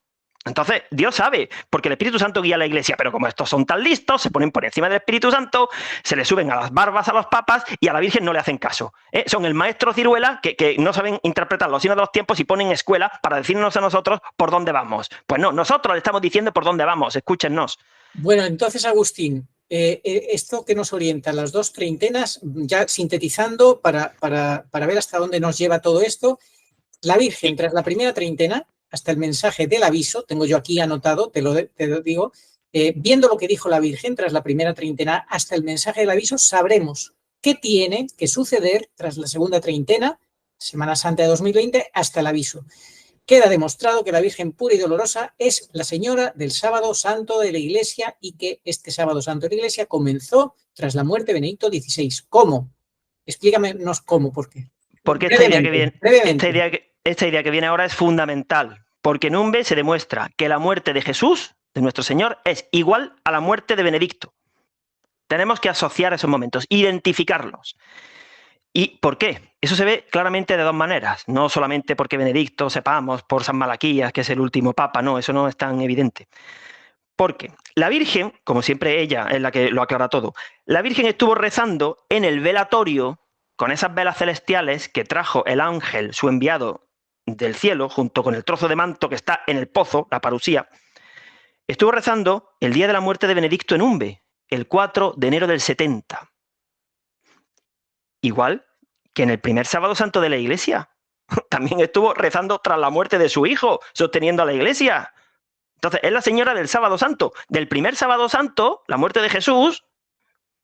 Entonces, Dios sabe, porque el Espíritu Santo guía a la Iglesia, pero como estos son tan listos, se ponen por encima del Espíritu Santo, se le suben a las barbas a los papas y a la Virgen no le hacen caso. Son el maestro ciruela que no saben interpretar los signos de los tiempos y ponen escuela para decirnos a nosotros por dónde vamos. Pues no, nosotros le estamos diciendo por dónde vamos, escúchennos. Bueno, entonces, Agustín, esto que nos orienta las dos treintenas, ya sintetizando para ver hasta dónde nos lleva todo esto, la Virgen tras la primera treintena, hasta el mensaje del aviso, tengo yo aquí anotado, te lo digo, viendo lo que dijo la Virgen tras la primera treintena hasta el mensaje del aviso, sabremos qué tiene que suceder tras la segunda treintena, Semana Santa de 2020, hasta el aviso. Queda demostrado que la Virgen pura y dolorosa es la señora del sábado santo de la Iglesia y que este sábado santo de la Iglesia comenzó tras la muerte de Benedicto XVI. ¿Cómo? Explícamenos cómo, por qué. Porque esta idea que viene ahora es fundamental, porque en Umbe se demuestra que la muerte de Jesús, de nuestro Señor, es igual a la muerte de Benedicto. Tenemos que asociar esos momentos, identificarlos. ¿Y por qué? Eso se ve claramente de dos maneras, no solamente porque Benedicto sepamos por San Malaquías, que es el último papa, no, eso no es tan evidente. Porque la Virgen, como siempre ella es la que lo aclara todo, la Virgen estuvo rezando en el velatorio con esas velas celestiales que trajo el ángel, su enviado del cielo, junto con el trozo de manto que está en el pozo, la parusía. Estuvo rezando el día de la muerte de Benedicto en Umbe, el 4 de enero del 70. Igual que en el primer sábado santo de la Iglesia. También estuvo rezando tras la muerte de su hijo, sosteniendo a la Iglesia. Entonces, es la señora del sábado santo. Del primer sábado santo, la muerte de Jesús,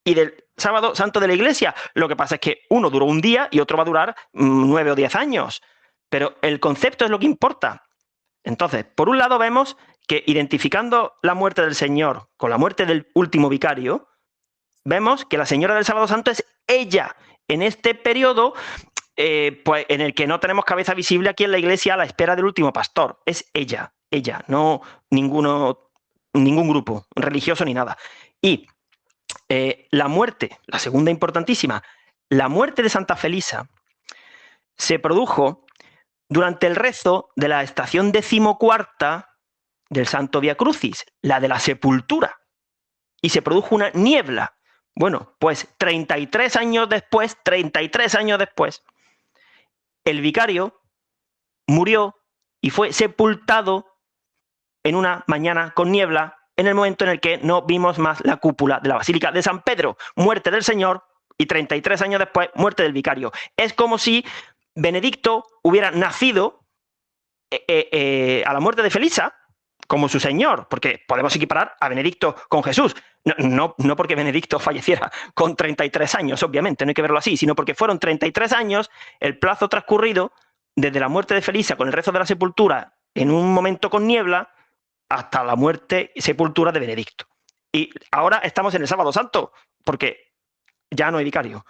y del sábado santo de la Iglesia. Lo que pasa es que uno duró un día y otro va a durar 9 o 10 años. Pero el concepto es lo que importa. Entonces, por un lado vemos que identificando la muerte del Señor con la muerte del último vicario, vemos que la señora del sábado santo es ella en este periodo pues, en el que no tenemos cabeza visible aquí en la Iglesia a la espera del último pastor. Es ella, no ningún grupo religioso ni nada. Y la muerte, la segunda importantísima, la muerte de Santa Felisa se produjo durante el rezo de la estación 14ª del Santo Vía Crucis, la de la sepultura, y se produjo una niebla. Bueno, pues 33 años después, el vicario murió y fue sepultado en una mañana con niebla, en el momento en el que no vimos más la cúpula de la Basílica de San Pedro. Muerte del Señor y 33 años después, muerte del vicario. Es como si Benedicto hubiera nacido a la muerte de Felisa como su señor, porque podemos equiparar a Benedicto con Jesús. No porque Benedicto falleciera con 33 años, obviamente, no hay que verlo así, sino porque fueron 33 años el plazo transcurrido desde la muerte de Felisa con el rezo de la sepultura en un momento con niebla hasta la muerte y sepultura de Benedicto. Y ahora estamos en el Sábado Santo, porque ya no hay vicario.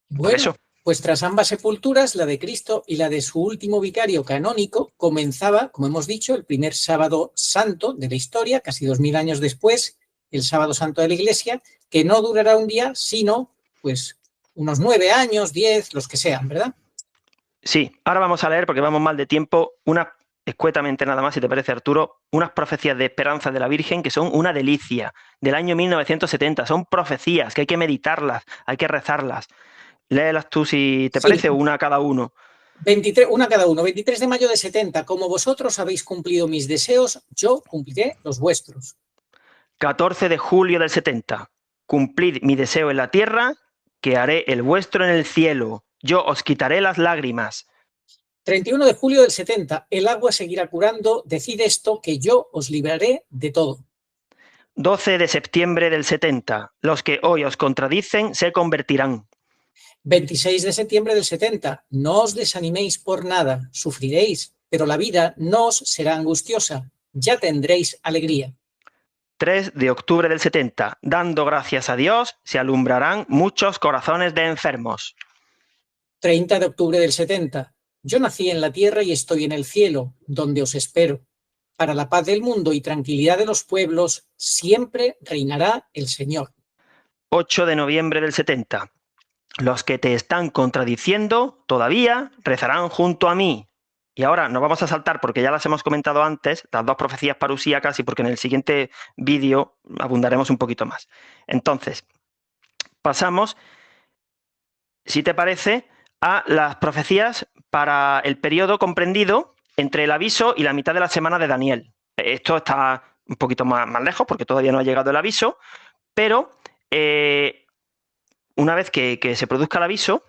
Bueno, por eso. Pues tras ambas sepulturas, la de Cristo y la de su último vicario canónico, comenzaba, como hemos dicho, el primer sábado santo de la historia, casi 2000 años después, el sábado santo de la Iglesia, que no durará un día, sino pues unos 9 años, 10, los que sean, ¿verdad? Sí, ahora vamos a leer, porque vamos mal de tiempo, escuetamente nada más, si te parece, Arturo, unas profecías de esperanza de la Virgen que son una delicia, del año 1970. Son profecías que hay que meditarlas, hay que rezarlas. Léelas tú si te parece, una cada uno. 23, una cada uno. 23 de mayo de 70. Como vosotros habéis cumplido mis deseos, yo cumpliré los vuestros. 14 de julio del 70. Cumplid mi deseo en la tierra, que haré el vuestro en el cielo. Yo os quitaré las lágrimas. 31 de julio del 70. El agua seguirá curando. Decid esto, que yo os libraré de todo. 12 de septiembre del 70. Los que hoy os contradicen se convertirán. 26 de septiembre del 70. No os desaniméis por nada, sufriréis, pero la vida no os será angustiosa, ya tendréis alegría. 3 de octubre del 70. Dando gracias a Dios, se alumbrarán muchos corazones de enfermos. 30 de octubre del 70. Yo nací en la tierra y estoy en el cielo, donde os espero. Para la paz del mundo y tranquilidad de los pueblos, siempre reinará el Señor. 8 de noviembre del 70. Los que te están contradiciendo todavía rezarán junto a mí. Y ahora nos vamos a saltar, porque ya las hemos comentado antes, las dos profecías parusíacas, y porque en el siguiente vídeo abundaremos un poquito más. Entonces, pasamos, si te parece, a las profecías para el periodo comprendido entre el aviso y la mitad de la semana de Daniel. Esto está un poquito más lejos, porque todavía no ha llegado el aviso, pero una vez que se produzca el aviso,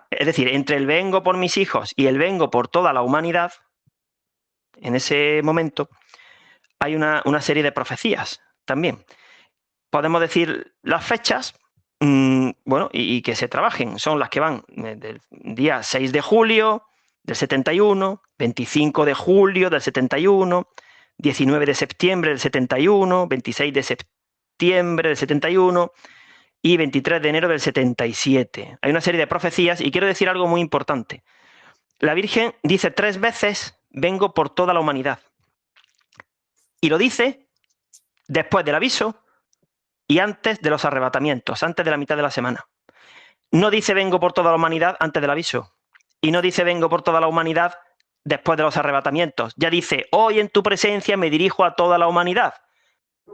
es decir, entre el vengo por mis hijos y el vengo por toda la humanidad, en ese momento hay una serie de profecías también. Podemos decir las fechas, y que se trabajen. Son las que van del día 6 de julio del 71, 25 de julio del 71, 19 de septiembre del 71, 26 de septiembre del 71... y 23 de enero del 77. Hay una serie de profecías y quiero decir algo muy importante. La Virgen dice 3 veces, vengo por toda la humanidad. Y lo dice después del aviso y antes de los arrebatamientos, antes de la mitad de la semana. No dice vengo por toda la humanidad antes del aviso. Y no dice vengo por toda la humanidad después de los arrebatamientos. Ya dice, hoy en tu presencia me dirijo a toda la humanidad.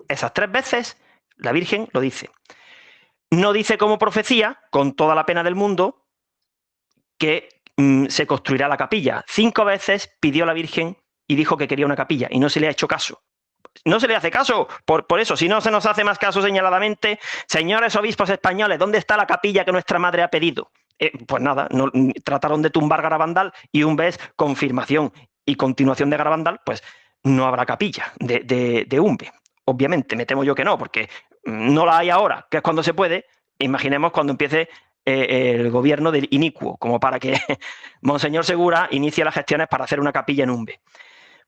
Esas 3 veces la Virgen lo dice. No dice como profecía, con toda la pena del mundo, que se construirá la capilla. 5 veces pidió la Virgen y dijo que quería una capilla y no se le ha hecho caso. No se le hace caso. Por eso, si no se nos hace más caso señaladamente, señores obispos españoles, ¿dónde está la capilla que nuestra madre ha pedido? Pues nada, trataron de tumbar Garabandal y un vez confirmación y continuación de Garabandal, pues no habrá capilla de Umbe. Obviamente, me temo yo que no, porque no la hay ahora, que es cuando se puede. Imaginemos cuando empiece el gobierno del inicuo, como para que Monseñor Segura inicie las gestiones para hacer una capilla en Umbe.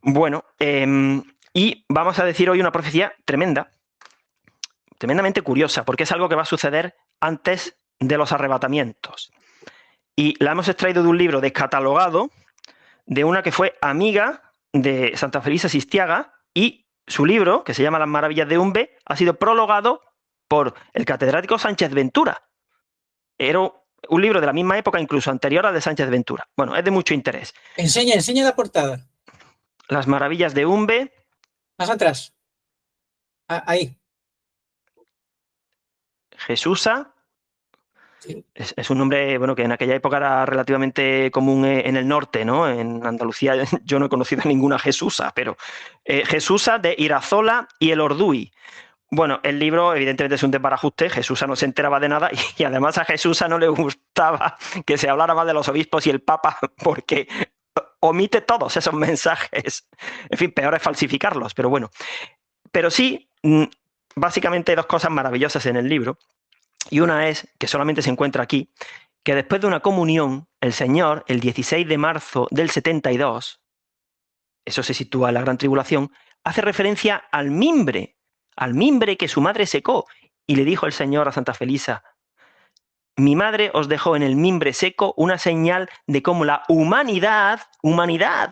Bueno, y vamos a decir hoy una profecía tremenda, tremendamente curiosa, porque es algo que va a suceder antes de los arrebatamientos. Y la hemos extraído de un libro descatalogado de una que fue amiga de Santa Felisa Sistiaga, y su libro, que se llama Las Maravillas de Umbe, ha sido prologado por el catedrático Sánchez Ventura. Era un libro de la misma época, incluso anterior al de Sánchez Ventura. Bueno, es de mucho interés. Enseña la portada. Las Maravillas de Umbe. Más atrás. Ahí. Jesusa. Sí. Es un nombre, bueno, que en aquella época era relativamente común en el norte, ¿no? En Andalucía yo no he conocido a ninguna Jesusa, pero Jesusa de Irazola y el Orduy. Bueno, el libro evidentemente es un desbarajuste, Jesusa no se enteraba de nada y además a Jesusa no le gustaba que se hablara mal de los obispos y el Papa porque omite todos esos mensajes. En fin, peor es falsificarlos, pero bueno. Pero sí, básicamente hay dos cosas maravillosas en el libro. Y una es, que solamente se encuentra aquí, que después de una comunión, el Señor, el 16 de marzo del 72, eso se sitúa en la Gran Tribulación, hace referencia al mimbre que su madre secó. Y le dijo el Señor a Santa Felisa: mi madre os dejó en el mimbre seco una señal de cómo la humanidad,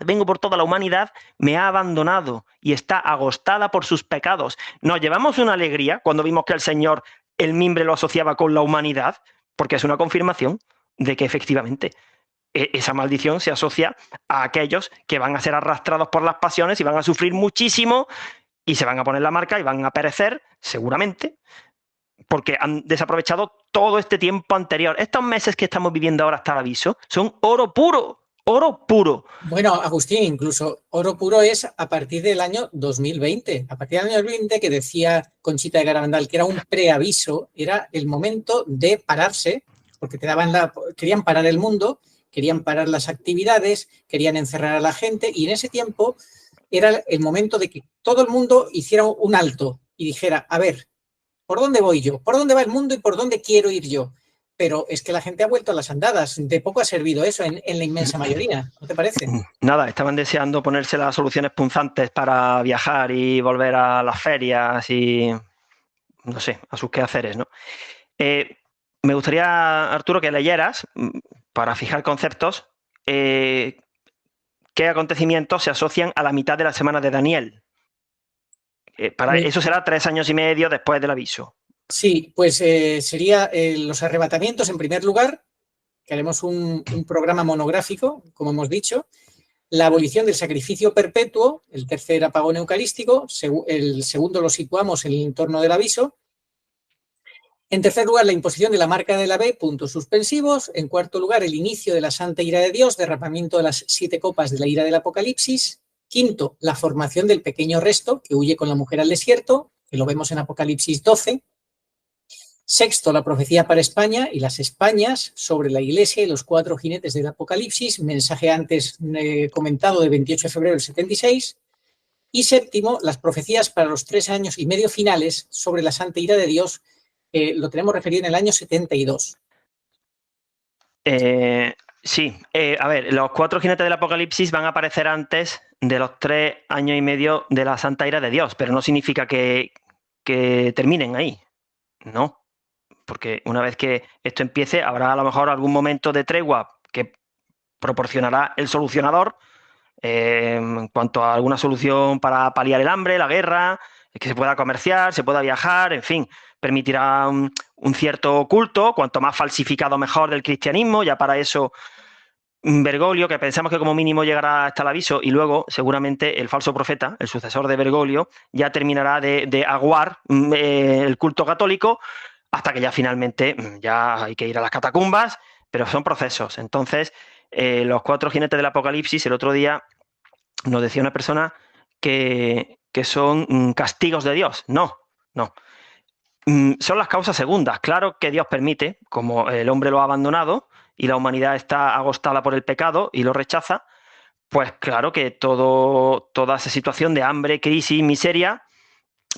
vengo por toda la humanidad, me ha abandonado y está agostada por sus pecados. Nos llevamos una alegría cuando vimos que el Señor el mimbre lo asociaba con la humanidad, porque es una confirmación de que efectivamente esa maldición se asocia a aquellos que van a ser arrastrados por las pasiones y van a sufrir muchísimo y se van a poner la marca y van a perecer, seguramente, porque han desaprovechado todo este tiempo anterior. Estos meses que estamos viviendo ahora hasta el aviso son oro puro. Oro puro. Bueno, Agustín, incluso oro puro es a partir del año 2020. A partir del año 2020, que decía Conchita de Garabandal que era un preaviso, era el momento de pararse, porque querían parar el mundo, querían parar las actividades, querían encerrar a la gente, y en ese tiempo era el momento de que todo el mundo hiciera un alto y dijera: a ver, ¿por dónde voy yo? ¿Por dónde va el mundo y por dónde quiero ir yo? Pero es que la gente ha vuelto a las andadas. De poco ha servido eso en la inmensa mayoría, ¿no te parece? Nada, estaban deseando ponerse las soluciones punzantes para viajar y volver a las ferias y, no sé, a sus quehaceres, ¿no? Me gustaría, Arturo, que leyeras, para fijar conceptos, qué acontecimientos se asocian a la mitad de la semana de Daniel. Eso será 3 años y medio después del aviso. Sí, pues sería los arrebatamientos en primer lugar, que haremos un programa monográfico, como hemos dicho. La abolición del sacrificio perpetuo, el tercer apagón eucarístico. El segundo lo situamos en el entorno del aviso. En tercer lugar, la imposición de la marca de la B, puntos suspensivos. En cuarto lugar, el inicio de la santa ira de Dios, derramamiento de las 7 copas de la ira del Apocalipsis. Quinto, la formación del pequeño resto que huye con la mujer al desierto, que lo vemos en Apocalipsis 12. Sexto, la profecía para España y las Españas sobre la Iglesia y los 4 jinetes del Apocalipsis, mensaje antes comentado de 28 de febrero del 76. Y séptimo, las profecías para los 3 años y medio finales sobre la santa ira de Dios, lo tenemos referido en el año 72. Sí, a ver, los 4 jinetes del Apocalipsis van a aparecer antes de los 3 años y medio de la santa ira de Dios, pero no significa que terminen ahí, no. Porque una vez que esto empiece, habrá a lo mejor algún momento de tregua que proporcionará el solucionador en cuanto a alguna solución para paliar el hambre, la guerra, que se pueda comerciar, se pueda viajar, en fin, permitirá un cierto culto, cuanto más falsificado mejor del cristianismo. Ya para eso Bergoglio, que pensamos que como mínimo llegará hasta el aviso, y luego seguramente el falso profeta, el sucesor de Bergoglio, ya terminará de aguar el culto católico, hasta que ya finalmente ya hay que ir a las catacumbas, pero son procesos. Entonces, los 4 jinetes del Apocalipsis, el otro día nos decía una persona que son castigos de Dios. No. Son las causas segundas. Claro que Dios permite, como el hombre lo ha abandonado y la humanidad está agostada por el pecado y lo rechaza, pues claro que toda esa situación de hambre, crisis, miseria,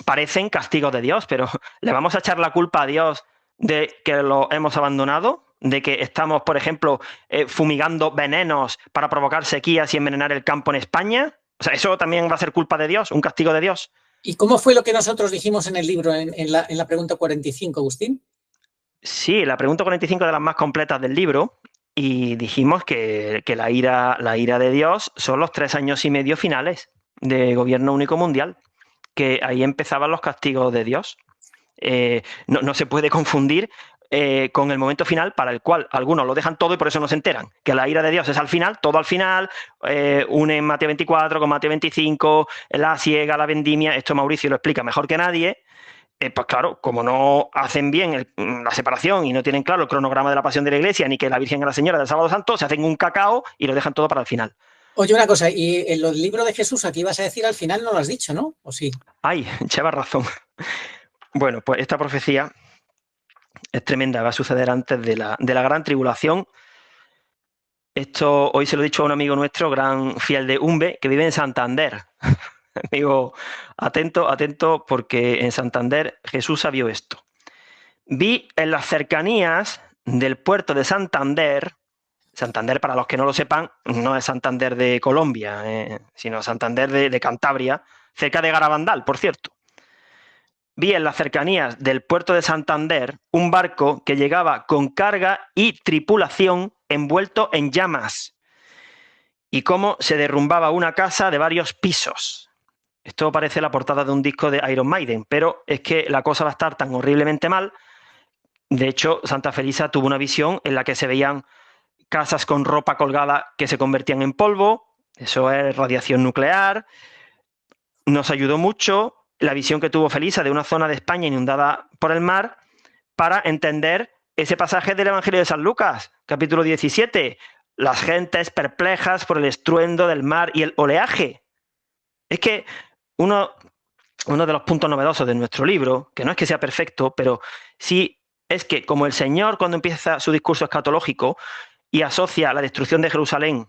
parecen castigos de Dios, pero ¿le vamos a echar la culpa a Dios de que lo hemos abandonado? ¿De que estamos, por ejemplo, fumigando venenos para provocar sequías y envenenar el campo en España? O sea, ¿eso también va a ser culpa de Dios, un castigo de Dios? ¿Y cómo fue lo que nosotros dijimos en el libro, en la pregunta 45, Agustín? Sí, la pregunta 45 de las más completas del libro, y dijimos que la ira de Dios son los 3 años y medio finales de gobierno único mundial, que ahí empezaban los castigos de Dios. No se puede confundir con el momento final, para el cual algunos lo dejan todo y por eso no se enteran, que la ira de Dios es al final, todo al final, une Mateo 24 con Mateo 25, la siega, la vendimia. Esto Mauricio lo explica mejor que nadie. Pues claro, como no hacen bien la separación y no tienen claro el cronograma de la pasión de la Iglesia, ni que la Virgen es la Señora del Sábado Santo, se hacen un cacao y lo dejan todo para el final. Oye, una cosa, y en los libros de Jesús, aquí vas a decir al final, no lo has dicho, ¿no? ¿O sí? Ay, llevas razón. Bueno, pues esta profecía es tremenda, va a suceder antes de la gran tribulación. Esto hoy se lo he dicho a un amigo nuestro, gran fiel de Umbe, que vive en Santander. Amigo, atento, porque en Santander Jesús sabió esto. Vi en las cercanías del puerto de Santander, para los que no lo sepan, no es Santander de Colombia, sino Santander de Cantabria, cerca de Garabandal, por cierto. Vi en las cercanías del puerto de Santander un barco que llegaba con carga y tripulación envuelto en llamas, y cómo se derrumbaba una casa de varios pisos. Esto parece la portada de un disco de Iron Maiden, pero es que la cosa va a estar tan horriblemente mal. De hecho, Santa Felisa tuvo una visión en la que se veían casas con ropa colgada que se convertían en polvo. Eso es radiación nuclear. Nos ayudó mucho la visión que tuvo Felisa de una zona de España inundada por el mar para entender ese pasaje del Evangelio de San Lucas, capítulo 17. Las gentes perplejas por el estruendo del mar y el oleaje. Es que uno de los puntos novedosos de nuestro libro, que no es que sea perfecto, pero sí es que como el Señor cuando empieza su discurso escatológico y asocia la destrucción de Jerusalén,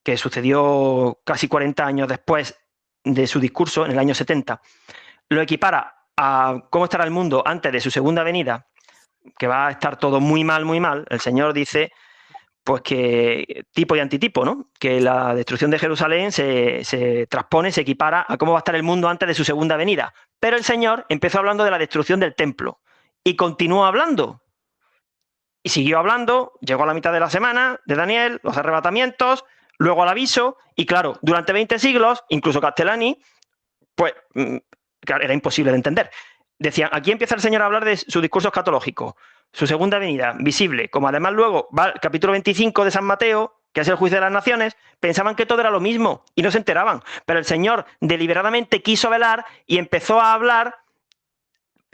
que sucedió casi 40 años después de su discurso, en el año 70, lo equipara a cómo estará el mundo antes de su segunda venida, que va a estar todo muy mal, el Señor dice pues que tipo y antitipo, ¿no? Que la destrucción de Jerusalén se transpone, se equipara a cómo va a estar el mundo antes de su segunda venida. Pero el Señor empezó hablando de la destrucción del templo y continuó hablando. Y siguió hablando, llegó a la mitad de la semana de Daniel, los arrebatamientos, luego al aviso, y claro, durante 20 siglos, incluso Castellani, pues claro, era imposible de entender. Decían, aquí empieza el Señor a hablar de su discurso escatológico, su segunda venida, visible, como además luego va el capítulo 25 de San Mateo, que es el juicio de las naciones, pensaban que todo era lo mismo y no se enteraban. Pero el Señor deliberadamente quiso velar y empezó a hablar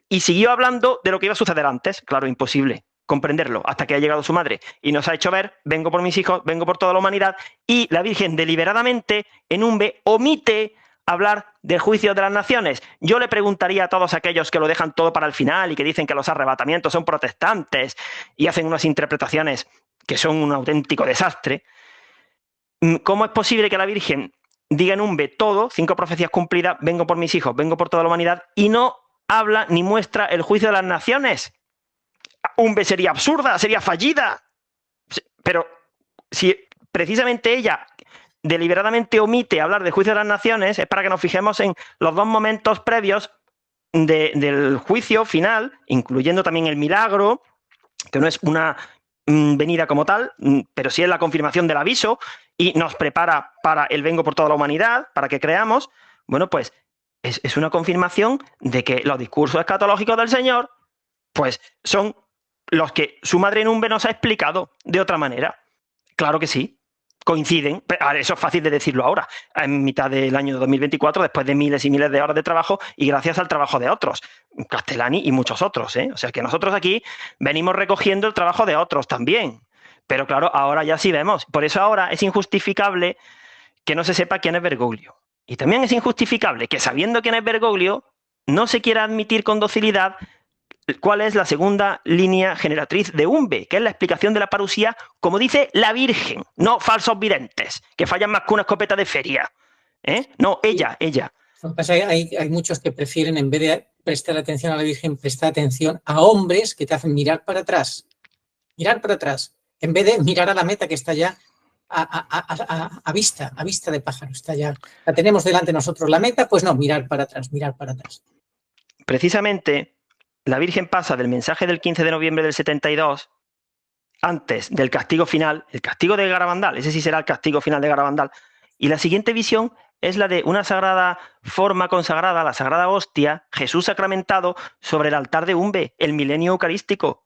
y siguió hablando de lo que iba a suceder antes. Claro, imposible comprenderlo hasta que ha llegado su madre y nos ha hecho ver, vengo por mis hijos, vengo por toda la humanidad, y la Virgen deliberadamente en Umbe omite hablar del juicio de las naciones. Yo le preguntaría a todos aquellos que lo dejan todo para el final y que dicen que los arrebatamientos son protestantes y hacen unas interpretaciones que son un auténtico desastre, ¿cómo es posible que la Virgen diga en Umbe todo, 5 profecías cumplidas, vengo por mis hijos, vengo por toda la humanidad, y no habla ni muestra el juicio de las naciones? Umbe sería absurda, sería fallida. Pero si precisamente ella deliberadamente omite hablar del juicio de las naciones, es para que nos fijemos en los 2 momentos previos del juicio final, incluyendo también el milagro, que no es una venida como tal, pero sí es la confirmación del aviso y nos prepara para el vengo por toda la humanidad, para que creamos. Bueno, pues es una confirmación de que los discursos escatológicos del Señor pues son los que su madre en Umbe nos ha explicado de otra manera. Claro que sí. Coinciden, eso es fácil de decirlo ahora, en mitad del año 2024, después de miles y miles de horas de trabajo y gracias al trabajo de otros, Castellani y muchos otros, ¿eh? O sea que nosotros aquí venimos recogiendo el trabajo de otros también, pero claro, ahora ya sí vemos, por eso ahora es injustificable que no se sepa quién es Bergoglio. Y también es injustificable que sabiendo quién es Bergoglio, no se quiera admitir con docilidad cuál es la segunda línea generatriz de Umbe, que es la explicación de la parusía, como dice la Virgen, no falsos videntes, que fallan más que una escopeta de feria. No, ella. Lo que pasa es que hay muchos que prefieren, en vez de prestar atención a la Virgen, prestar atención a hombres que te hacen mirar para atrás, en vez de mirar a la meta que está ya a vista de pájaro, está ya, la tenemos delante nosotros la meta, pues no, mirar para atrás. Precisamente, la Virgen pasa del mensaje del 15 de noviembre del 72, antes del castigo final, el castigo de Garabandal, ese sí será el castigo final de Garabandal, y la siguiente visión es la de una sagrada forma consagrada, la sagrada hostia, Jesús sacramentado sobre el altar de Umbe, el milenio eucarístico.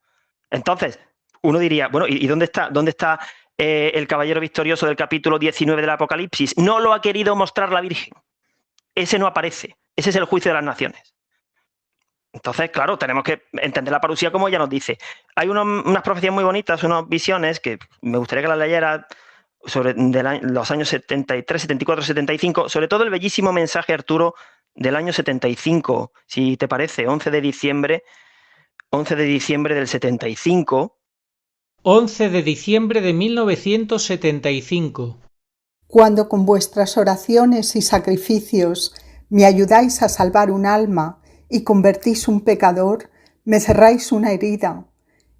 Entonces, uno diría, bueno, ¿y dónde está el caballero victorioso del capítulo 19 del Apocalipsis? No lo ha querido mostrar la Virgen. Ese no aparece. Ese es el juicio de las naciones. Entonces, claro, tenemos que entender la parusía como ella nos dice. Hay unas profecías muy bonitas, unas visiones que me gustaría que las leyera sobre los años 73, 74, 75, sobre todo el bellísimo mensaje, Arturo, del año 75, si te parece, 11 de diciembre del 75. 11 de diciembre de 1975. Cuando con vuestras oraciones y sacrificios me ayudáis a salvar un alma y convertís un pecador, me cerráis una herida.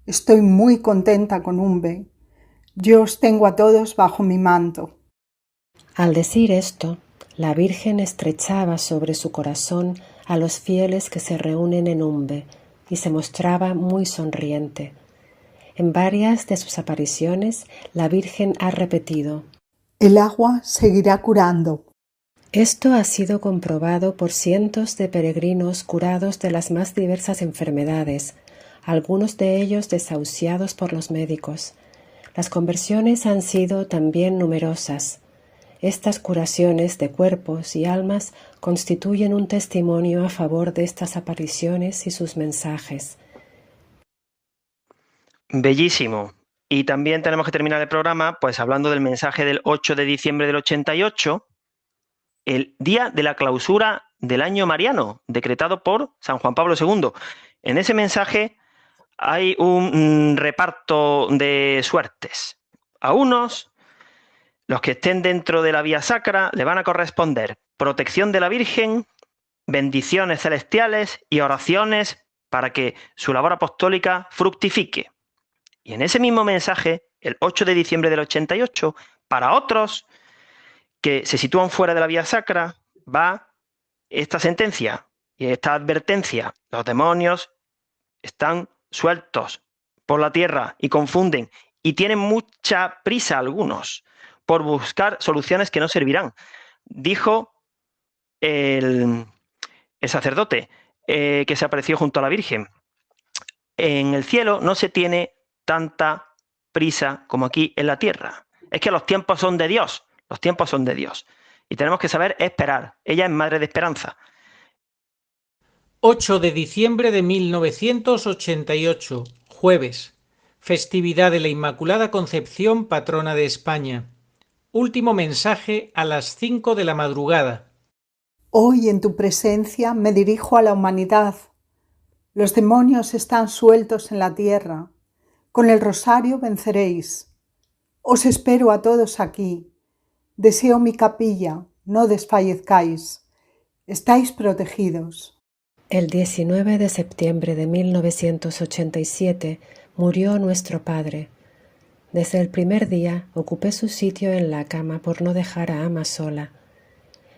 Estoy muy contenta con Umbe. Yo os tengo a todos bajo mi manto. Al decir esto, la Virgen estrechaba sobre su corazón a los fieles que se reúnen en Umbe y se mostraba muy sonriente. En varias de sus apariciones, la Virgen ha repetido: el agua seguirá curando. Esto ha sido comprobado por cientos de peregrinos curados de las más diversas enfermedades, algunos de ellos desahuciados por los médicos. Las conversiones han sido también numerosas. Estas curaciones de cuerpos y almas constituyen un testimonio a favor de estas apariciones y sus mensajes. Bellísimo. Y también tenemos que terminar el programa pues hablando del mensaje del 8 de diciembre del 88, el día de la clausura del año mariano, decretado por San Juan Pablo II. En ese mensaje hay un reparto de suertes. A unos, los que estén dentro de la vía sacra, le van a corresponder protección de la Virgen, bendiciones celestiales y oraciones para que su labor apostólica fructifique. Y en ese mismo mensaje, el 8 de diciembre del 88, para otros que se sitúan fuera de la vía sacra, va esta sentencia y esta advertencia. Los demonios están sueltos por la tierra y confunden y tienen mucha prisa algunos por buscar soluciones que no servirán. Dijo el sacerdote que se apareció junto a la Virgen: en el cielo no se tiene tanta prisa como aquí en la tierra. Es que los tiempos son de Dios, y tenemos que saber esperar. Ella es madre de esperanza. 8 de diciembre de 1988, jueves, festividad de la Inmaculada Concepción, patrona de España. Último mensaje a las 5 de la madrugada. Hoy en tu presencia me dirijo a la humanidad. Los demonios están sueltos en la tierra. Con el rosario venceréis. Os espero a todos aquí. Deseo mi capilla, no desfallezcáis. Estáis protegidos. El 19 de septiembre de 1987 murió nuestro padre. Desde el primer día ocupé su sitio en la cama por no dejar a Ama sola.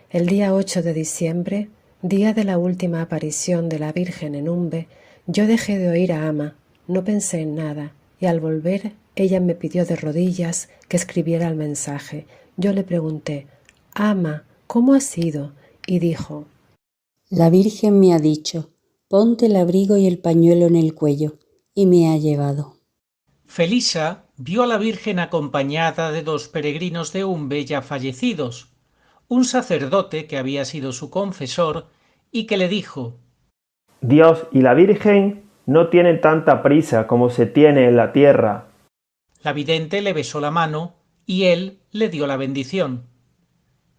El día 8 de diciembre, día de la última aparición de la Virgen en Umbe, yo dejé de oír a Ama, no pensé en nada, y al volver ella me pidió de rodillas que escribiera el mensaje. Yo le pregunté: Ama, ¿cómo has ido? Y dijo: la Virgen me ha dicho: ponte el abrigo y el pañuelo en el cuello, y me ha llevado. Felisa vio a la Virgen acompañada de 2 peregrinos de Umbe ya fallecidos, un sacerdote que había sido su confesor y que le dijo: Dios y la Virgen no tienen tanta prisa como se tiene en la tierra. La vidente le besó la mano y él le dio la bendición.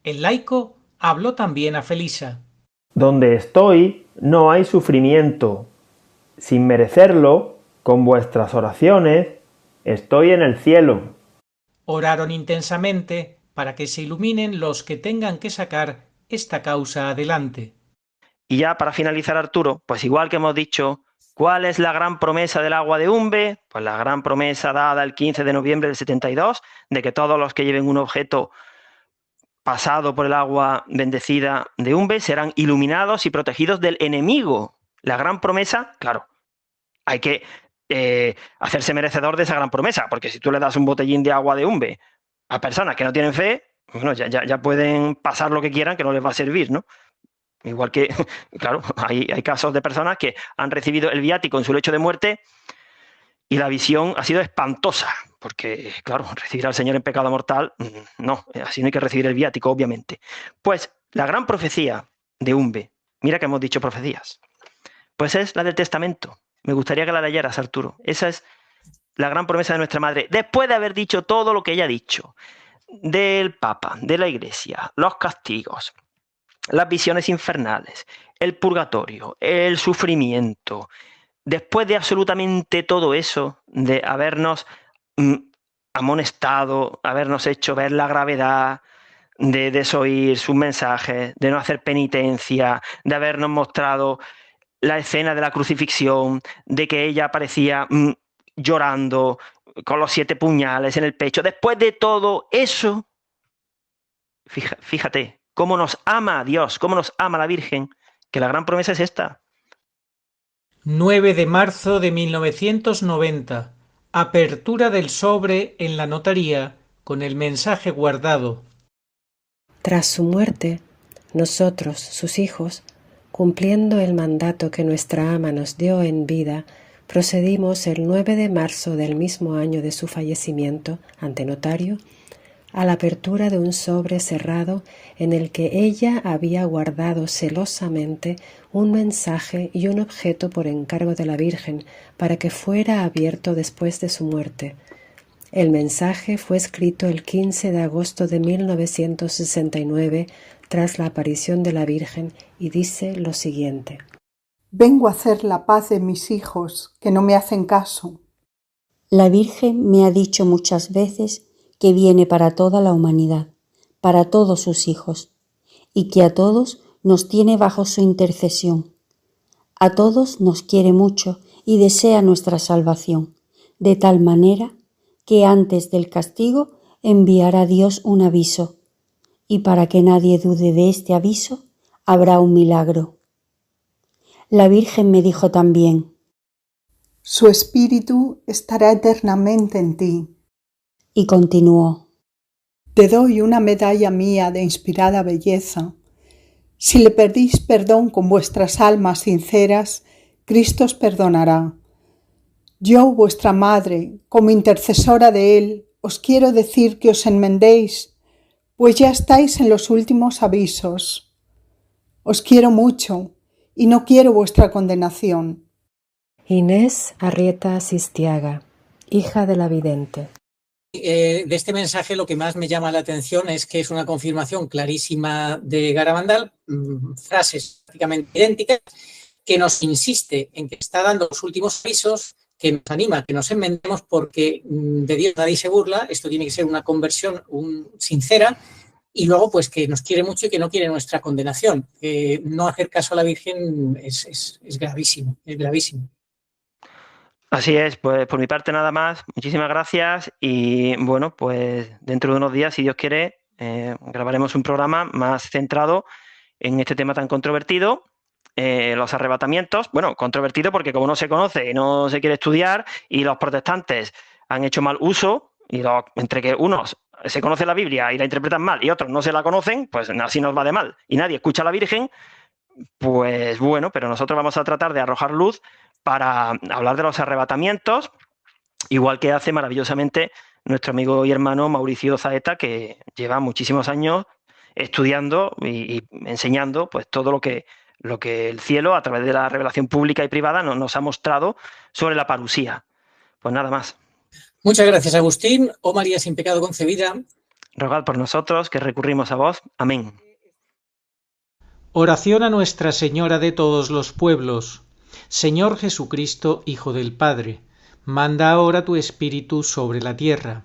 El laico habló también a Felisa. Donde estoy no hay sufrimiento. Sin merecerlo, con vuestras oraciones, estoy en el cielo. Oraron intensamente para que se iluminen los que tengan que sacar esta causa adelante. Y ya para finalizar, Arturo, pues igual que hemos dicho, ¿cuál es la gran promesa del agua de Umbe? Pues la gran promesa dada el 15 de noviembre del 72, de que todos los que lleven un objeto pasado por el agua bendecida de Umbe serán iluminados y protegidos del enemigo. La gran promesa, claro, hay que hacerse merecedor de esa gran promesa, porque si tú le das un botellín de agua de Umbe a personas que no tienen fe, bueno, ya pueden pasar lo que quieran que no les va a servir, ¿no? Igual que, claro, hay casos de personas que han recibido el viático en su lecho de muerte y la visión ha sido espantosa, porque, claro, recibir al Señor en pecado mortal, no, así no hay que recibir el viático, obviamente. Pues la gran profecía de Umbe, mira que hemos dicho profecías, pues es la del testamento. Me gustaría que la leyeras, Arturo. Esa es la gran promesa de nuestra madre, después de haber dicho todo lo que ella ha dicho, del Papa, de la Iglesia, los castigos, las visiones infernales, el purgatorio, el sufrimiento. Después de absolutamente todo eso, de habernos amonestado, habernos hecho ver la gravedad de desoír sus mensajes, de no hacer penitencia, de habernos mostrado la escena de la crucifixión, de que ella aparecía llorando con los 7 puñales en el pecho. Después de todo eso, fíjate cómo nos ama Dios, cómo nos ama la Virgen, que la gran promesa es esta. 9 de marzo de 1990. Apertura del sobre en la notaría con el mensaje guardado. Tras su muerte, nosotros, sus hijos, cumpliendo el mandato que nuestra ama nos dio en vida, procedimos el 9 de marzo del mismo año de su fallecimiento, ante notario, a la apertura de un sobre cerrado en el que ella había guardado celosamente un mensaje y un objeto por encargo de la Virgen para que fuera abierto después de su muerte. El mensaje fue escrito el 15 de agosto de 1969 tras la aparición de la Virgen y dice lo siguiente: Vengo a hacer la paz de mis hijos, que no me hacen caso. La Virgen me ha dicho muchas veces que viene para toda la humanidad, para todos sus hijos, y que a todos nos tiene bajo su intercesión. A todos nos quiere mucho y desea nuestra salvación, de tal manera que antes del castigo enviará Dios un aviso, y para que nadie dude de este aviso, habrá un milagro. La Virgen me dijo también: Su espíritu estará eternamente en ti. Y continuó: Te doy una medalla mía de inspirada belleza. Si le pedís perdón con vuestras almas sinceras, Cristo os perdonará. Yo, vuestra madre, como intercesora de Él, os quiero decir que os enmendéis, pues ya estáis en los últimos avisos. Os quiero mucho y no quiero vuestra condenación. Inés Arrieta Sistiaga, hija de la vidente. De este mensaje lo que más me llama la atención es que es una confirmación clarísima de Garabandal, frases prácticamente idénticas, que nos insiste en que está dando los últimos avisos, que nos anima, que nos enmendemos porque de Dios nadie se burla, esto tiene que ser una conversión sincera, y luego pues que nos quiere mucho y que no quiere nuestra condenación. No hacer caso a la Virgen es gravísimo, es gravísimo. Así es, pues por mi parte nada más, muchísimas gracias y bueno, pues dentro de unos días, si Dios quiere, grabaremos un programa más centrado en este tema tan controvertido, los arrebatamientos. Bueno, controvertido porque como no se conoce, no se quiere estudiar y los protestantes han hecho mal uso y entre que unos se conoce la Biblia y la interpretan mal y otros no se la conocen, pues así nos va de mal y nadie escucha a la Virgen, pues bueno, pero nosotros vamos a tratar de arrojar luz para hablar de los arrebatamientos, igual que hace maravillosamente nuestro amigo y hermano Mauricio Zaeta, que lleva muchísimos años estudiando y enseñando pues todo lo que el cielo, a través de la revelación pública y privada, nos ha mostrado sobre la parusía. Pues nada más. Muchas gracias, Agustín. Oh María sin pecado concebida. Rogad por nosotros, que recurrimos a vos. Amén. Oración a Nuestra Señora de todos los pueblos. Señor Jesucristo, Hijo del Padre, manda ahora tu Espíritu sobre la tierra.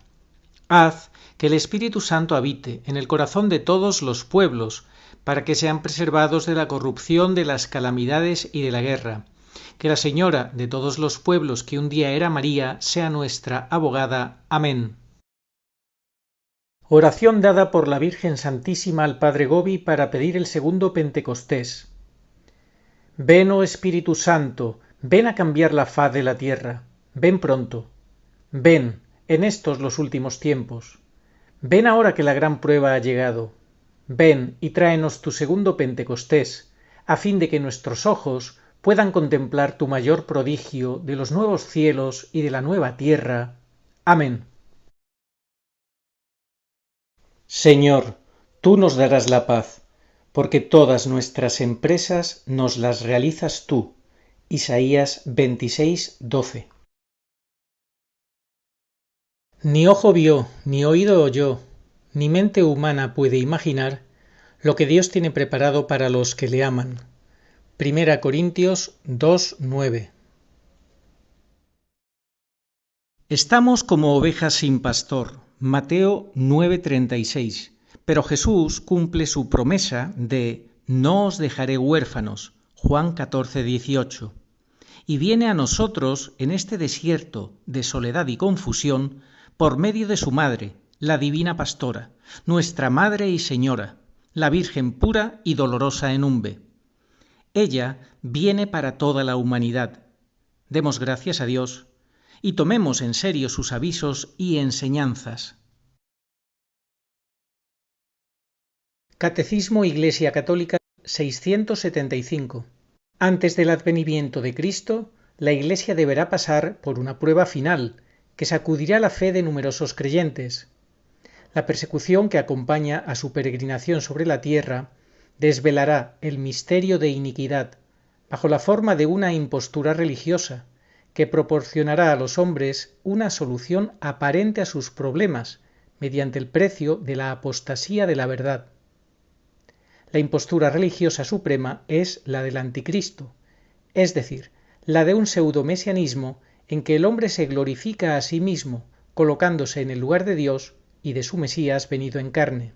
Haz que el Espíritu Santo habite en el corazón de todos los pueblos, para que sean preservados de la corrupción, de las calamidades y de la guerra. Que la Señora de todos los pueblos, que un día era María, sea nuestra abogada. Amén. Oración dada por la Virgen Santísima al Padre Gobi para pedir el segundo Pentecostés. Ven, oh Espíritu Santo, ven a cambiar la faz de la tierra. Ven pronto. Ven, en estos los últimos tiempos. Ven ahora que la gran prueba ha llegado. Ven y tráenos tu segundo Pentecostés, a fin de que nuestros ojos puedan contemplar tu mayor prodigio de los nuevos cielos y de la nueva tierra. Amén. Señor, tú nos darás la paz, porque todas nuestras empresas nos las realizas tú. Isaías 26:12. Ni ojo vio, ni oído oyó, ni mente humana puede imaginar lo que Dios tiene preparado para los que le aman. 1 Corintios 2:9. Estamos como ovejas sin pastor. Mateo 9:36. Pero Jesús cumple su promesa de no os dejaré huérfanos. Juan 14:18. Y viene a nosotros en este desierto de soledad y confusión por medio de su madre, la divina pastora, nuestra Madre y Señora, la Virgen pura y dolorosa en Umbe. Ella viene para toda la humanidad. Demos gracias a Dios y tomemos en serio sus avisos y enseñanzas. Catecismo Iglesia Católica 675. Antes del advenimiento de Cristo, la Iglesia deberá pasar por una prueba final, que sacudirá la fe de numerosos creyentes. La persecución que acompaña a su peregrinación sobre la tierra desvelará el misterio de iniquidad, bajo la forma de una impostura religiosa, que proporcionará a los hombres una solución aparente a sus problemas, mediante el precio de la apostasía de la verdad. La impostura religiosa suprema es la del anticristo, es decir, la de un pseudomesianismo en que el hombre se glorifica a sí mismo, colocándose en el lugar de Dios y de su Mesías venido en carne.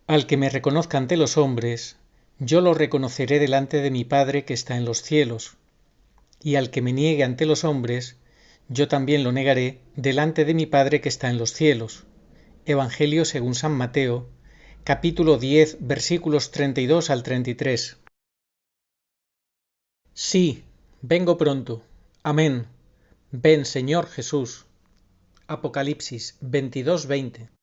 Al que me reconozca ante los hombres, yo lo reconoceré delante de mi Padre que está en los cielos, y al que me niegue ante los hombres, yo también lo negaré delante de mi Padre que está en los cielos. Evangelio según San Mateo, capítulo 10, versículos 32 al 33. Sí, vengo pronto. Amén. Ven, Señor Jesús. Apocalipsis 22:20.